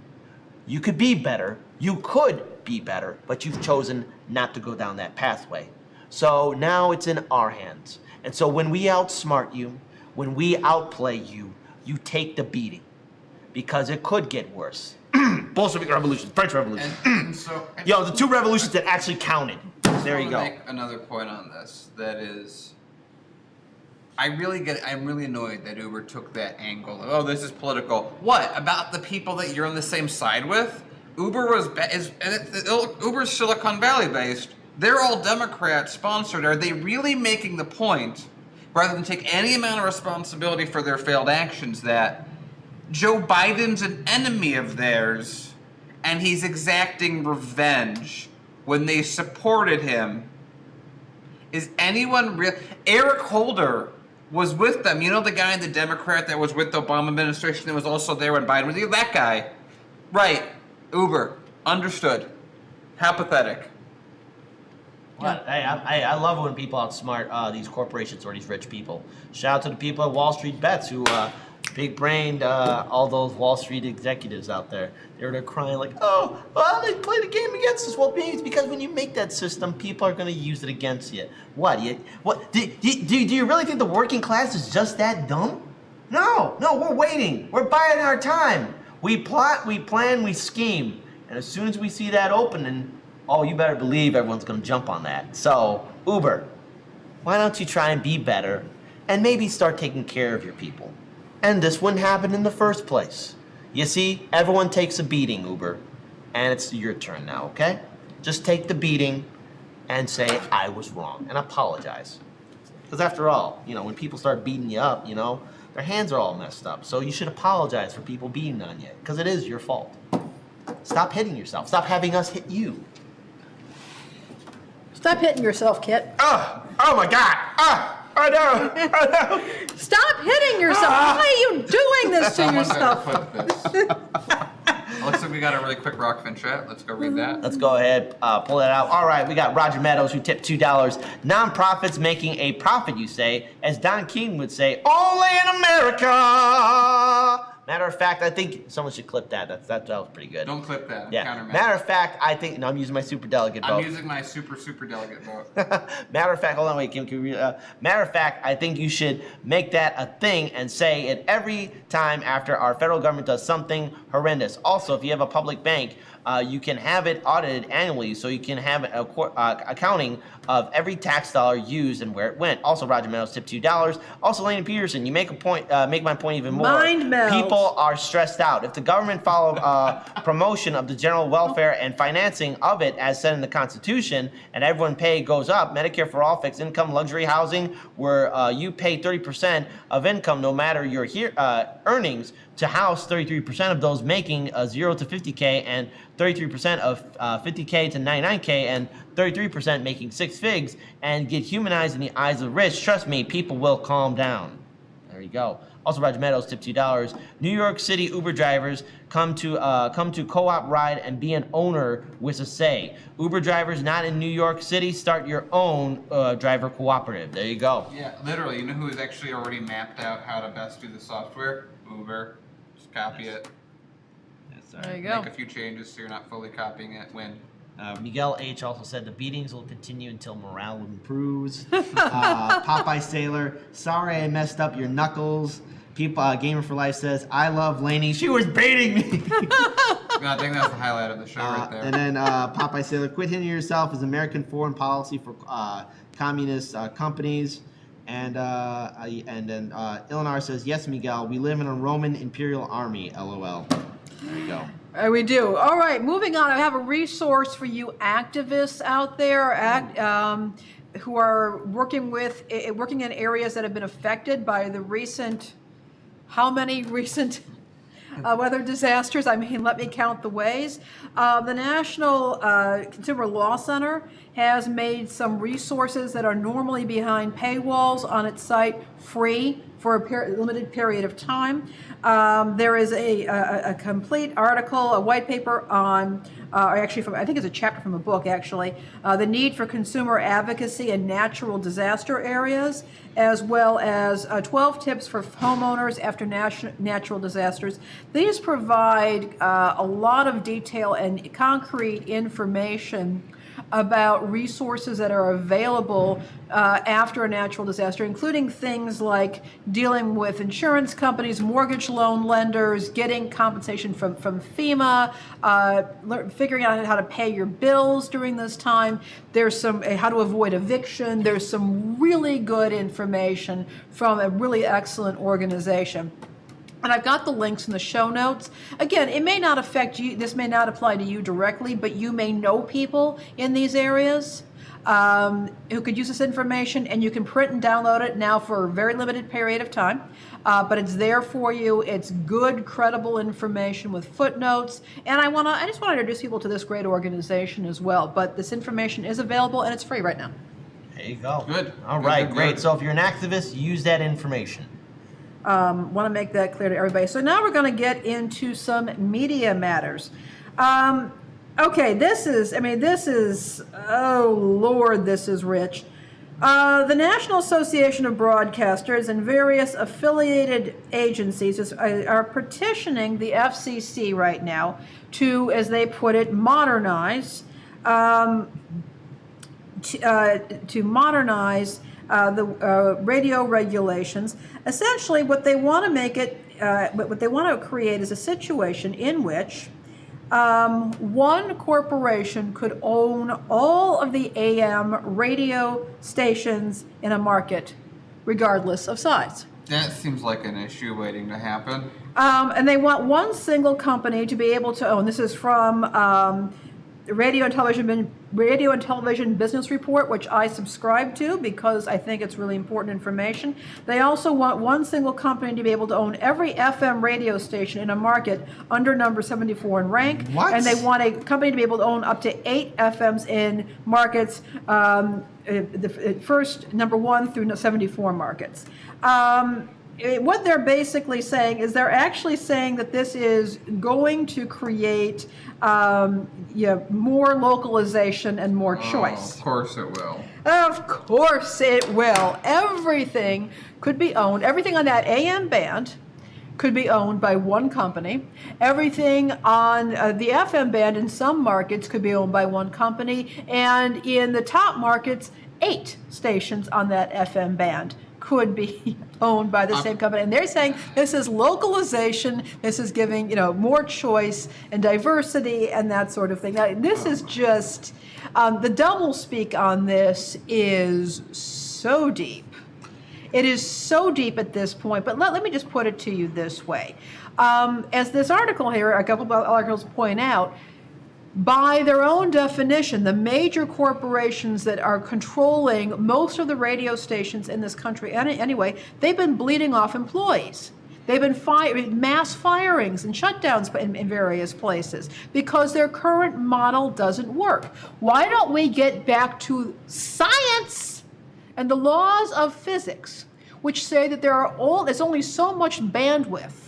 You could be better, but you've chosen not to go down that pathway. So now it's in our hands. And so when we outsmart you, when we outplay you, you take the beating, because it could get worse. Bolshevik Revolution, French Revolution. The two revolutions that actually counted. There you go. Make another point on this. That is, I'm really annoyed that Uber took that angle. Oh, this is political. What about the people that you're on the same side with? Uber's Silicon Valley based. They're all Democrat sponsored. Are they really making the point, rather than take any amount of responsibility for their failed actions, that Joe Biden's an enemy of theirs and he's exacting revenge when they supported him? Is anyone real? Eric Holder was with them. You know, the guy, the Democrat that was with the Obama administration that was also there when Biden was there? That guy. Right. Uber. Understood. How pathetic. Well, hey, I love when people outsmart these corporations or these rich people. Shout out to the people at Wall Street Bets who big-brained all those Wall Street executives out there. They're crying like, oh, well, they played a game against us. Well, maybe it's because when you make that system, people are going to use it against you. What? Do you really think the working class is just that dumb? No, we're waiting. We're biding our time. We plot, we plan, we scheme. And as soon as we see that opening, oh, you better believe everyone's going to jump on that. So, Uber, why don't you try and be better and maybe start taking care of your people? And this wouldn't happen in the first place. You see, everyone takes a beating, Uber, and it's your turn now, okay? Just take the beating and say, I was wrong, and apologize. Because after all, when people start beating you up, their hands are all messed up. So you should apologize for people beating on you, because it is your fault. Stop hitting yourself. Stop having us hit you. Stop hitting yourself, Kit. Oh my God. I know. Stop hitting yourself. Why are you doing this to yourself? Looks like we got a really quick Rockfin chat. Let's go read that. Let's go ahead, pull that out. All right, we got Roger Meadows who tipped $2. Nonprofits making a profit, you say. As Don King would say, only in America. Matter of fact, I think someone should clip that. That was pretty good. Don't clip that. Yeah. Matter of fact, I think... No, I'm using my super delegate vote. I'm using my super delegate vote. Matter of fact, hold on, wait. Can we, matter of fact, I think you should make that a thing and say it every time after our federal government does something horrendous. Also, if you have a public bank, you can have it audited annually, so you can have accounting of every tax dollar used and where it went. Also, Roger Meadows tip $2. Also, Lane Peterson, you make my point even more. Mind melt. People are stressed out. If the government followed promotion of the general welfare and financing of it as said in the Constitution, and everyone pay goes up, Medicare for all, fixed income, luxury housing, where you pay 30% of income no matter your earnings, to house 33% of those making 0 to 50K, and 33% of 50K to 99K, and 33% making 6 figs, and get humanized in the eyes of the rich. Trust me, people will calm down. There you go. Also, Roger Meadows tip $2. New York City Uber drivers come to co-op ride and be an owner with a say. Uber drivers not in New York City, start your own driver cooperative. There you go. Yeah, literally. You know who has actually already mapped out how to best do the software? Uber. Just copy it. There you go. Make a few changes so you're not fully copying it. Win. Miguel H. also said the beatings will continue until morale improves. Popeye Sailor, sorry I messed up your knuckles. People, Gamer for Life says, I love Lainey. She was baiting me. I think that's the highlight of the show right there. And then Popeye Sailor, quit hitting yourself as American foreign policy for communist companies. And then Eleanor says, yes, Miguel, we live in a Roman imperial army, LOL. There you go. We do. All right, moving on. I have a resource for you activists out there who are working in areas that have been affected by the recent, how many recent weather disasters? I mean, let me count the ways. The National Consumer Law Center has made some resources that are normally behind paywalls on its site free for a limited period of time. There is a complete article, a white paper on, actually I think it's a chapter from a book actually, the need for consumer advocacy in natural disaster areas, as well as 12 tips for homeowners after natural disasters. These provide a lot of detail and concrete information about resources that are available after a natural disaster, including things like dealing with insurance companies, mortgage loan lenders, getting compensation from FEMA, figuring out how to pay your bills during this time. There's some how to avoid eviction. There's some really good information from a really excellent organization. And I've got the links in the show notes. Again, it may not affect you, this may not apply to you directly, but you may know people in these areas who could use this information, and you can print and download it now for a very limited period of time. But it's there for you. It's good, credible information with footnotes. And I just want to introduce people to this great organization as well. But this information is available, and it's free right now. There you go. Good. All right, Good. great. So if you're an activist, use that information. Want to make that clear to everybody. So now we're going to get into some media matters. Okay, this is, oh Lord, this is rich. The National Association of Broadcasters and various affiliated agencies are petitioning the FCC right now to, as they put it, modernize, to modernize the radio regulations. Essentially, what they want to make it, what they want to create is a situation in which one corporation could own all of the AM radio stations in a market, regardless of size. That seems like an issue waiting to happen. And they want one single company to be able to own. This is from Radio and Television Business Report, which I subscribe to because I think it's really important information. They also want one single company to be able to own every FM radio station in a market under number 74 in rank. What? And they want a company to be able to own up to 8 FMs in markets, the first number 1 through 74 markets. What they're basically saying is they're actually saying that this is going to create more localization and more choice. Of course it will. Of course it will. Everything could be owned. Everything on that AM band could be owned by one company. Everything on the FM band in some markets could be owned by one company. And in the top markets, 8 stations on that FM band could be owned by the same company. And they're saying this is localization, this is giving, more choice and diversity and that sort of thing. Now, this is just, the doublespeak on this is so deep. It is so deep at this point, but let me just put it to you this way. As this article here, a couple of articles point out, by their own definition, the major corporations that are controlling most of the radio stations in this country, anyway, they've been bleeding off employees. They've been mass firings and shutdowns in various places because their current model doesn't work. Why don't we get back to science and the laws of physics, which say that there's only so much bandwidth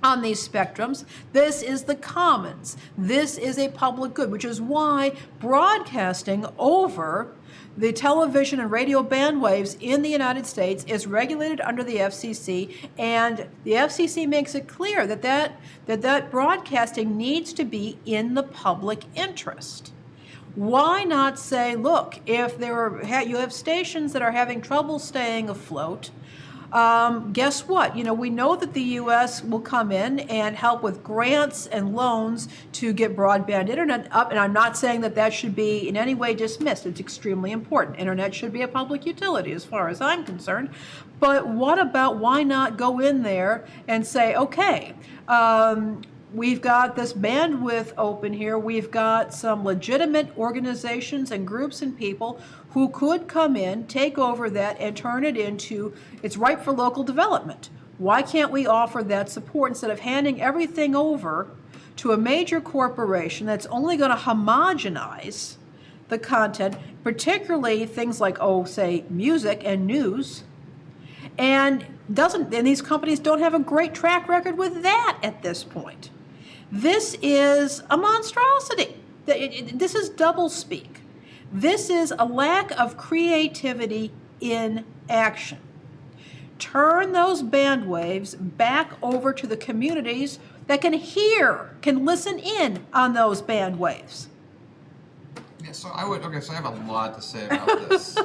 on these spectrums? This is the commons. This is a public good, which is why broadcasting over the television and radio bandwaves in the United States is regulated under the FCC, and the FCC makes it clear that broadcasting needs to be in the public interest. Why not say, look, if you have stations that are having trouble staying afloat, guess what? We know that the U.S. will come in and help with grants and loans to get broadband internet up. And I'm not saying that should be in any way dismissed. It's extremely important. Internet should be a public utility as far as I'm concerned. But why not go in there and say, okay, we've got this bandwidth open here. We've got some legitimate organizations and groups and people who could come in, take over that, and turn it into, it's ripe for local development. Why can't we offer that support instead of handing everything over to a major corporation that's only going to homogenize the content, particularly things like, say, music and news, and these companies don't have a great track record with that at this point. This is a monstrosity. This is doublespeak. This is a lack of creativity in action. Turn those bandwaves back over to the communities that can listen in on those bandwaves. Yeah, so I have a lot to say about this.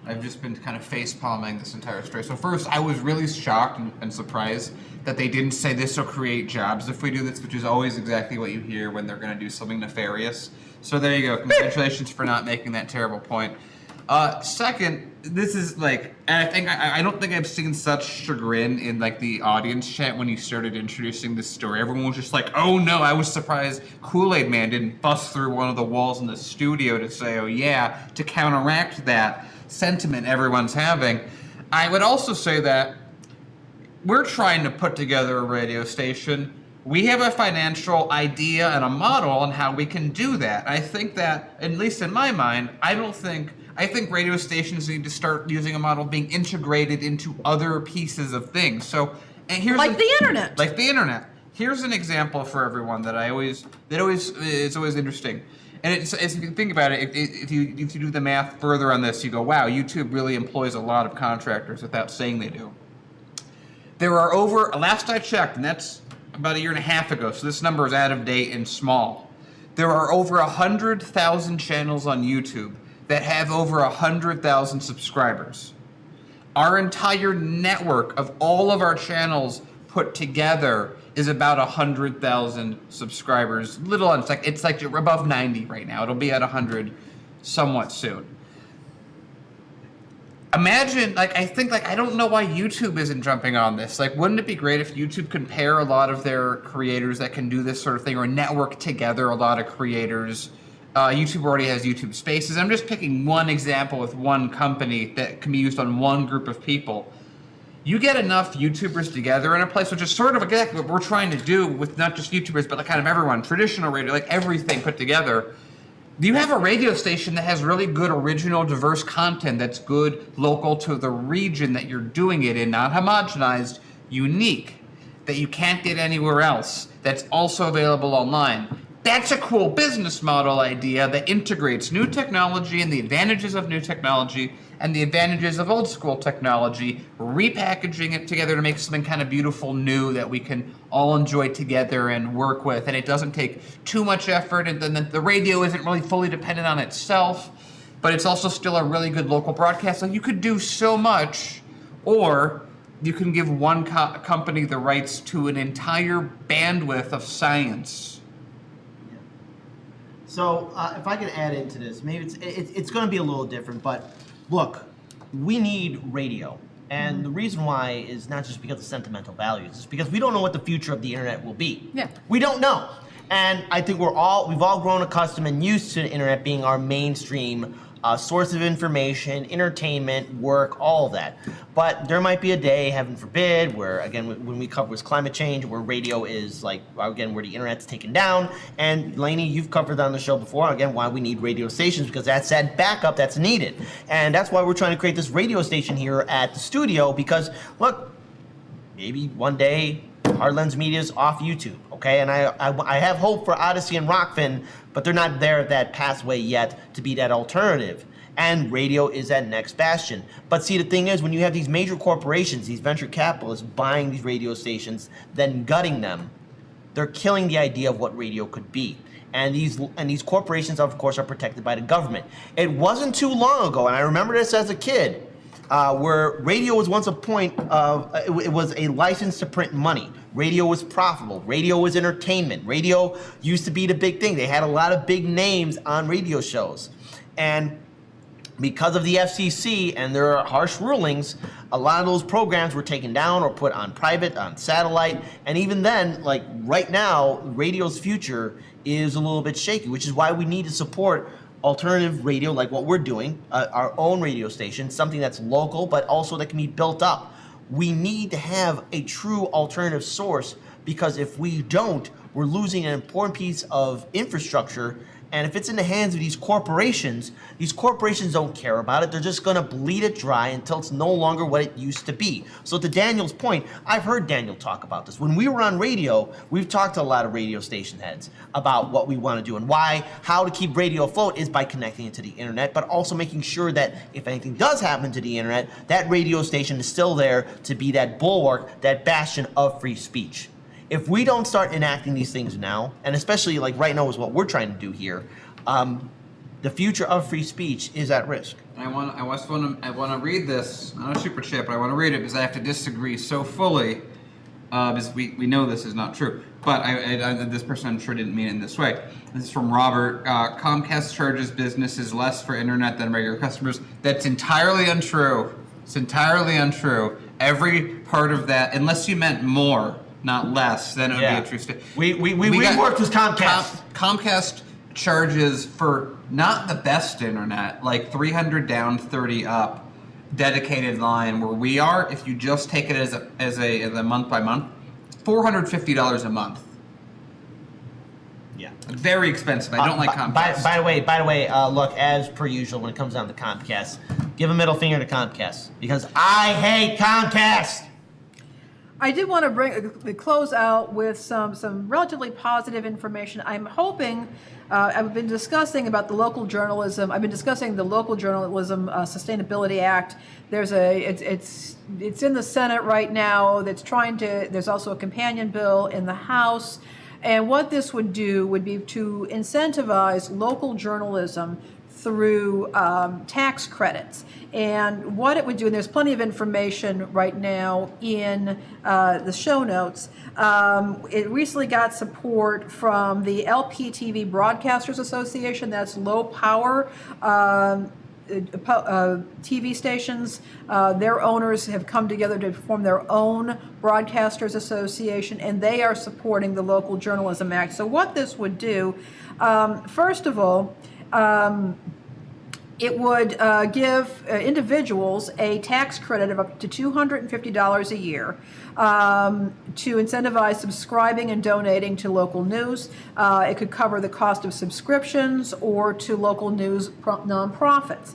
I've just been kind of face-palming this entire story. So first, I was really shocked and surprised that they didn't say this will create jobs if we do this, which is always exactly what you hear when they're going to do something nefarious. So there you go. Congratulations for not making that terrible point. Second, this is and I don't think I've seen such chagrin in the audience chat when you started introducing this story. Everyone was just like, "Oh no!" I was surprised Kool-Aid Man didn't bust through one of the walls in the studio to say, "Oh yeah," to counteract that sentiment everyone's having. I would also say that we're trying to put together a radio station. We have a financial idea and a model on how we can do that. I think that, at least in my mind, I think radio stations need to start using a model being integrated into other pieces of things. So, and here's the internet. Like the internet. Here's an example for everyone that is always interesting. And if you think about it, if you do the math further on this, you go, wow, YouTube really employs a lot of contractors without saying they do. There are last I checked, and that's about a year and a half ago, so this number is out of date and small. There are over 100,000 channels on YouTube that have over 100,000 subscribers. Our entire network of all of our channels put together is about 100,000 subscribers. It's like above 90 right now. It'll be at 100 somewhat soon. Imagine, I don't know why YouTube isn't jumping on this. Wouldn't it be great if YouTube could pair a lot of their creators that can do this sort of thing, or network together a lot of creators? YouTube already has YouTube Spaces. I'm just picking one example with one company that can be used on one group of people. You get enough YouTubers together in a place, which is sort of exactly what we're trying to do with not just YouTubers, but kind of everyone, traditional radio, everything put together. You have a radio station that has really good original, diverse content that's good, local to the region that you're doing it in, not homogenized, unique, that you can't get anywhere else, that's also available online. That's a cool business model idea that integrates new technology and the advantages of new technology and the advantages of old school technology, repackaging it together to make something kind of beautiful new that we can all enjoy together and work with. And it doesn't take too much effort, and then the radio isn't really fully dependent on itself, but it's also still a really good local broadcast. You could do so much or you can give one company the rights to an entire bandwidth of science. So if I could add into this, maybe it's going to be a little different, but look, we need radio. And the reason why is not just because of sentimental values, it's because we don't know what the future of the internet will be. Yeah. We don't know. And I think we've all grown accustomed and used to the internet being our mainstream source of information, entertainment, work, all of that. But there might be a day, heaven forbid, where, again, when we cover with climate change, where radio is like, again, where the internet's taken down. And Lainey, you've covered on the show before, again, why we need radio stations, because that's that backup that's needed. And that's why we're trying to create this radio station here at the studio, because, look, maybe one day Hardlens Media's off YouTube, okay? And I have hope for Odyssey and Rockfin, but they're not there that pathway yet to be that alternative. And radio is that next bastion. But see, the thing is, when you have these major corporations, these venture capitalists buying these radio stations, then gutting them, they're killing the idea of what radio could be. And these corporations, of course, are protected by the government. It wasn't too long ago, and I remember this as a kid, where radio was once a point of, it was a license to print money. Radio was profitable. Radio was entertainment. Radio used to be the big thing. They had a lot of big names on radio shows. And because of the FCC and their harsh rulings, a lot of those programs were taken down or put on private, on satellite. And even then, like right now, radio's future is a little bit shaky, which is why we need to support alternative radio like what we're doing, our own radio station, something that's local, but also that can be built up. We need to have a true alternative source, because if we don't, we're losing an important piece of infrastructure. And if it's in the hands of these corporations don't care about it. They're just going to bleed it dry until it's no longer what it used to be. So to Daniel's point, I've heard Daniel talk about this. When we were on radio, we've talked to a lot of radio station heads about what we want to do and how to keep radio afloat is by connecting it to the internet, but also making sure that if anything does happen to the internet, that radio station is still there to be that bulwark, that bastion of free speech. If we don't start enacting these things now, and especially like right now is what we're trying to do here, the future of free speech is at risk. I want to read this, not a super chat, but I want to read it because I have to disagree so fully, because we know this is not true. But this person, I'm sure, didn't mean it in this way. This is from Robert. Comcast charges businesses less for internet than regular customers. That's entirely untrue. It's entirely untrue. Every part of that, unless you meant more, not less, then it would be a true statement. We worked with Comcast. Comcast charges for not the best internet, like 300 down, 30 up, dedicated line. Where we are, if you just take it as a month by month, $450 a month. Yeah, very expensive. I don't like Comcast. By the way, look, as per usual, when it comes down to Comcast, give a middle finger to Comcast, because I hate Comcast. I did want to close out with some relatively positive information. I'm hoping, I've been discussing about the local journalism. I've been discussing the Local Journalism Sustainability Act. It's in the Senate right now. There's also a companion bill in the House. And what this would do would be to incentivize local journalism through tax credits. And what it would do, and there's plenty of information right now in the show notes, it recently got support from the LPTV Broadcasters Association, that's low power TV stations. Their owners have come together to form their own Broadcasters Association, and they are supporting the Local Journalism Act. So what this would do, first of all, it would give individuals a tax credit of up to $250 a year to incentivize subscribing and donating to local news. It could cover the cost of subscriptions or to local news nonprofits.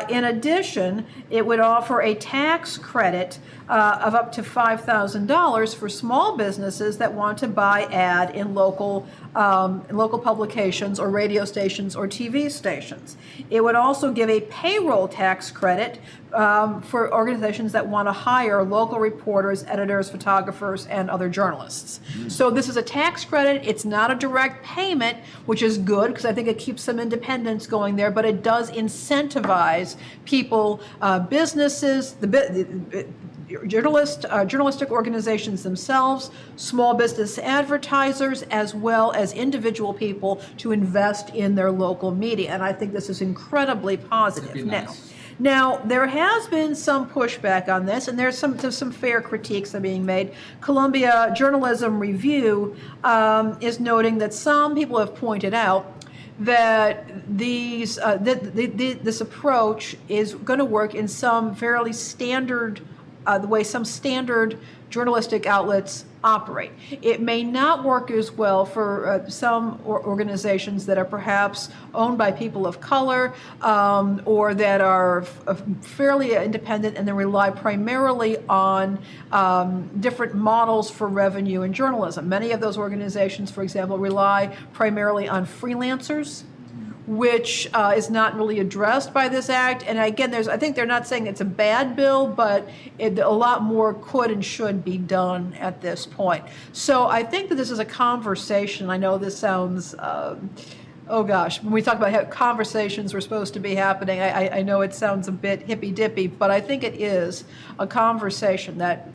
In addition, it would offer a tax credit of up to $5,000 for small businesses that want to buy ad in local publications or radio stations or TV stations. It would also give a payroll tax credit for organizations that want to hire local reporters, editors, photographers, and other journalists. So this is a tax credit. It's not a direct payment, which is good because I think it keeps some independence going there, but it does incentivize people, businesses, journalistic organizations themselves, small business advertisers, as well as individual people to invest in their local media. And I think this is incredibly positive. Nice. Now, there has been some pushback on this, and there's some fair critiques that are being made. Columbia Journalism Review is noting that some people have pointed out that this approach is going to work in some fairly standard, the way some standard journalistic outlets operate. It may not work as well for some organizations that are perhaps owned by people of color or that are fairly independent and they rely primarily on different models for revenue in journalism. Many of those organizations, for example, rely primarily on freelancers, which is not really addressed by this act. And again, I think they're not saying it's a bad bill, but a lot more could and should be done at this point. So I think that this is a conversation. I know this sounds, oh gosh, when we talk about how conversations were supposed to be happening, I know it sounds a bit hippy-dippy, but I think it is a conversation that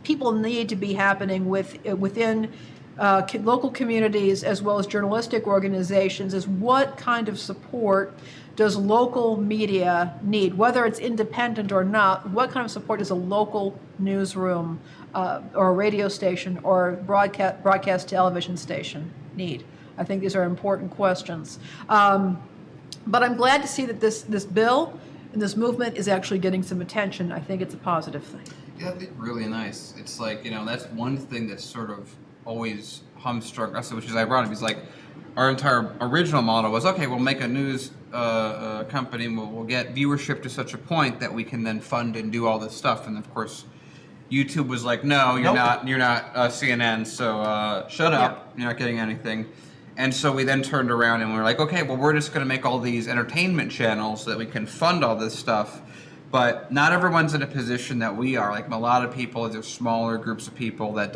people need to be happening within local communities as well as journalistic organizations, is what kind of support does local media need, whether it's independent or not. What kind of support does a local newsroom or a radio station or broadcast television station need? I think these are important questions. But I'm glad to see that this bill and this movement is actually getting some attention. I think it's a positive thing. Yeah, it's really nice. It's like, that's one thing that's sort of always hamstrung us, which is ironic. It's like our entire original model was, okay, we'll make a news company and we'll get viewership to such a point that we can then fund and do all this stuff. And of course, YouTube was like, no, you're not CNN, so shut up. You're not getting anything. And so we then turned around and we were like, okay, well, we're just going to make all these entertainment channels so that we can fund all this stuff. But not everyone's in a position that we are. Like a lot of people, there's smaller groups of people that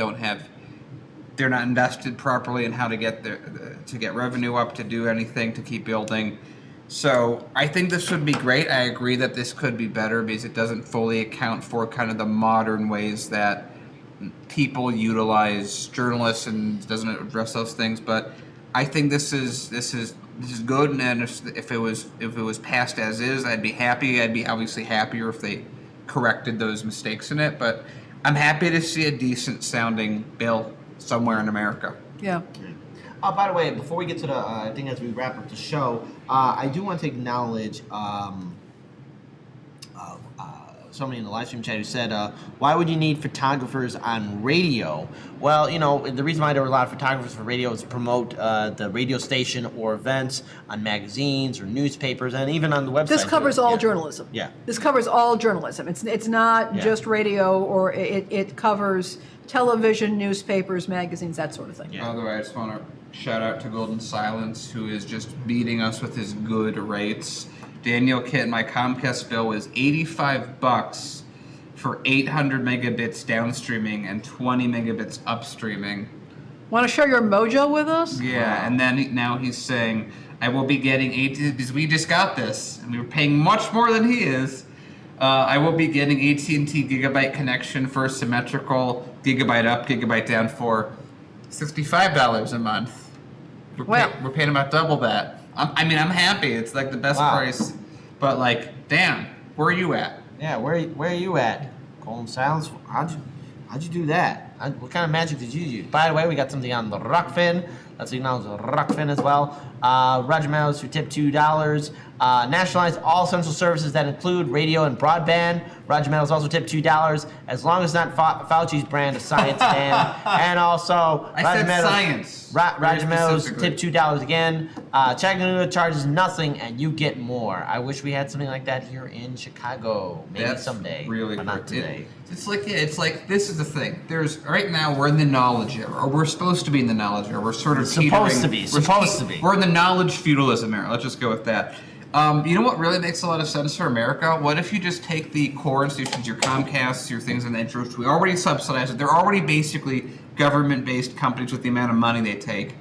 they're not invested properly in how to get to get revenue up, to do anything, to keep building. So I think this would be great. I agree that this could be better because it doesn't fully account for kind of the modern ways that people utilize journalists and doesn't address those things. But I think this is good, and if it was passed as is, I'd be happy. I'd be obviously happier if they corrected those mistakes in it. But I'm happy to see a decent sounding bill somewhere in America. Yeah. By the way, before we get to the thing as we wrap up the show, I do want to acknowledge somebody in the live stream chat who said, why would you need photographers on radio? Well, the reason why there were a lot of photographers for radio is to promote the radio station or events on magazines or newspapers and even on the website. This covers all journalism. Yeah. This covers all journalism. It's not just radio, or it covers television, newspapers, magazines, that sort of thing. By the way, I just want to shout out to Golden Silence, who is just beating us with his good rates. Daniel Kitt, my Comcast bill was $85 for 800 megabits downstreaming and 20 megabits upstreaming. Want to share your mojo with us? Yeah, and then now he's saying, I will be getting because we just got this, and we were paying much more than he is. I will be getting AT&T gigabyte connection for symmetrical, gigabyte up, gigabyte down for $65 a month. We're paying about double that. I'm happy. It's like the best price. But like, damn, where are you at? Yeah, where are you at? Golden Silence? How'd you do that? What kind of magic did you use? By the way, we got something on the Rockfin. Let's acknowledge Rockfin as well. Roger Meadows, who tipped $2. Nationalize all essential services that include radio and broadband. Roger Meadows also tipped $2, as long as not Fauci's brand of science ban. And also, I said science. Roger Meadows tipped $2 again. Chattanooga charges nothing, and you get more. I wish we had something like that here in Chicago. Maybe someday, really but not today. It's like this is the thing. There's right now we're in the knowledge era, or we're supposed to be in the knowledge era. We're sort of supposed to be. We're in the knowledge feudalism era. Let's just go with that. You know what really makes a lot of sense for America? What if you just take the core institutions, your Comcasts, your things in the interest, we already subsidize it. They're already basically government-based companies with the amount of money they take.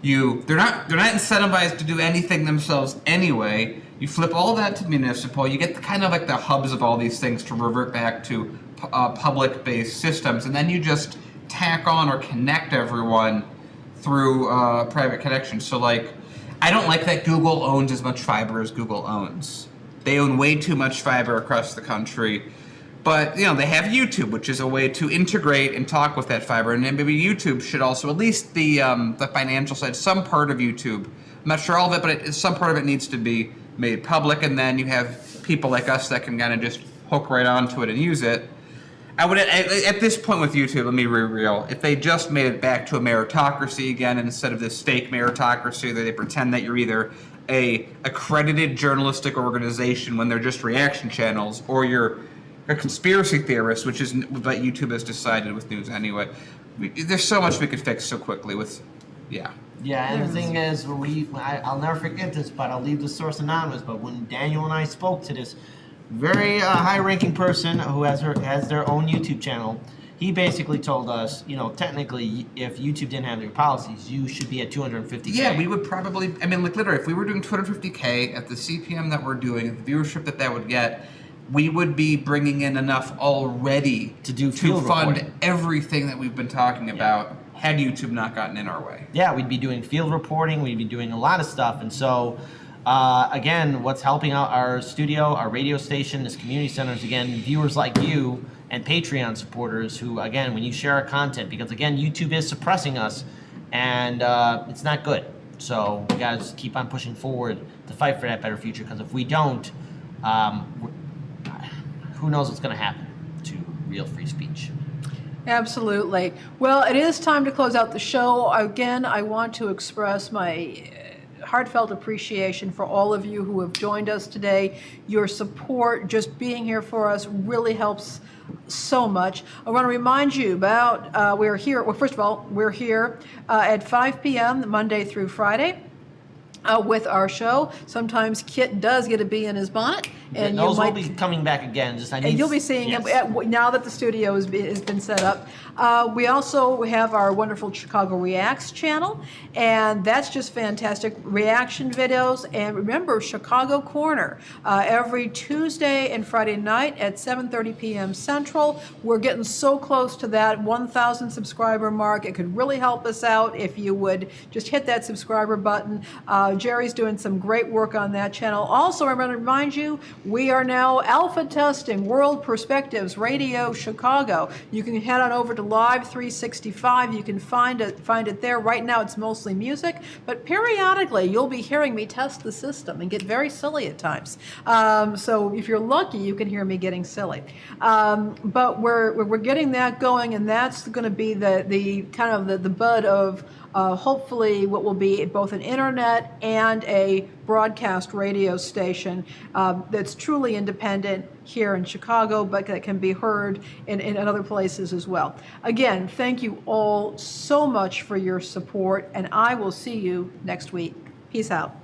They're not incentivized to do anything themselves anyway. You flip all that to municipal, you get the kind of like the hubs of all these things to revert back to public-based systems, and then you just tack on or connect everyone through private connections. So like, I don't like that Google owns as much fiber as Google owns. They own way too much fiber across the country. But, they have YouTube, which is a way to integrate and talk with that fiber. And then maybe YouTube should also, at least the financial side, some part of YouTube. I'm not sure all of it, but some part of it needs to be made public. And then you have people like us that can kind of just hook right onto it and use it. I would, at this point with YouTube, let me be real. If they just made it back to a meritocracy again, instead of this fake meritocracy that they pretend that you're either a accredited journalistic organization when they're just reaction channels, or you're a conspiracy theorist, which is what YouTube has decided with news anyway. There's so much we could fix so quickly with, Yeah, and the thing is, I'll never forget this, but I'll leave the source anonymous, but when Daniel and I spoke to this very high-ranking person who has their own YouTube channel, he basically told us, technically, if YouTube didn't have their policies, you should be at 250K. Yeah, we would probably, literally, if we were doing 250K at the CPM that we're doing, the viewership that would get, we would be bringing in enough already to fund reporting. Everything that we've been talking about, had YouTube not gotten in our way. Yeah, we'd be doing field reporting, we'd be doing a lot of stuff, and so, again, what's helping out our studio, our radio station, this community center is, again, viewers like you and Patreon supporters who, again, when you share our content, because, again, YouTube is suppressing us, and it's not good. So we got to keep on pushing forward to fight for that better future, because if we don't, who knows what's going to happen to real free speech. Absolutely. Well, it is time to close out the show. Again, I want to express my heartfelt appreciation for all of you who have joined us today. Your support, just being here for us, really helps so much. I want to remind you about, we're here, well, first of all, we're here at 5 p.m. Monday through Friday. With our show. Sometimes Kit does get a bee in his bonnet. And those will be coming back again. And you'll be seeing him now that the studio has been set up. We also have our wonderful Chicago Reacts channel, and that's just fantastic. Reaction videos, and remember, Chicago Corner, every Tuesday and Friday night at 7:30 p.m. Central. We're getting so close to that 1,000 subscriber mark. It could really help us out if you would just hit that subscriber button. Jerry's doing some great work on that channel. Also, I'm going to remind you, we are now alpha testing World Perspectives Radio Chicago. You can head on over to Live 365. You can find it there. Right now, it's mostly music, but periodically, you'll be hearing me test the system and get very silly at times. So if you're lucky, you can hear me getting silly. But we're getting that going, and that's going to be the kind of the bud of hopefully what will be both an internet and a broadcast radio station that's truly independent here in Chicago, but that can be heard in other places as well. Again, thank you all so much for your support, and I will see you next week. Peace out.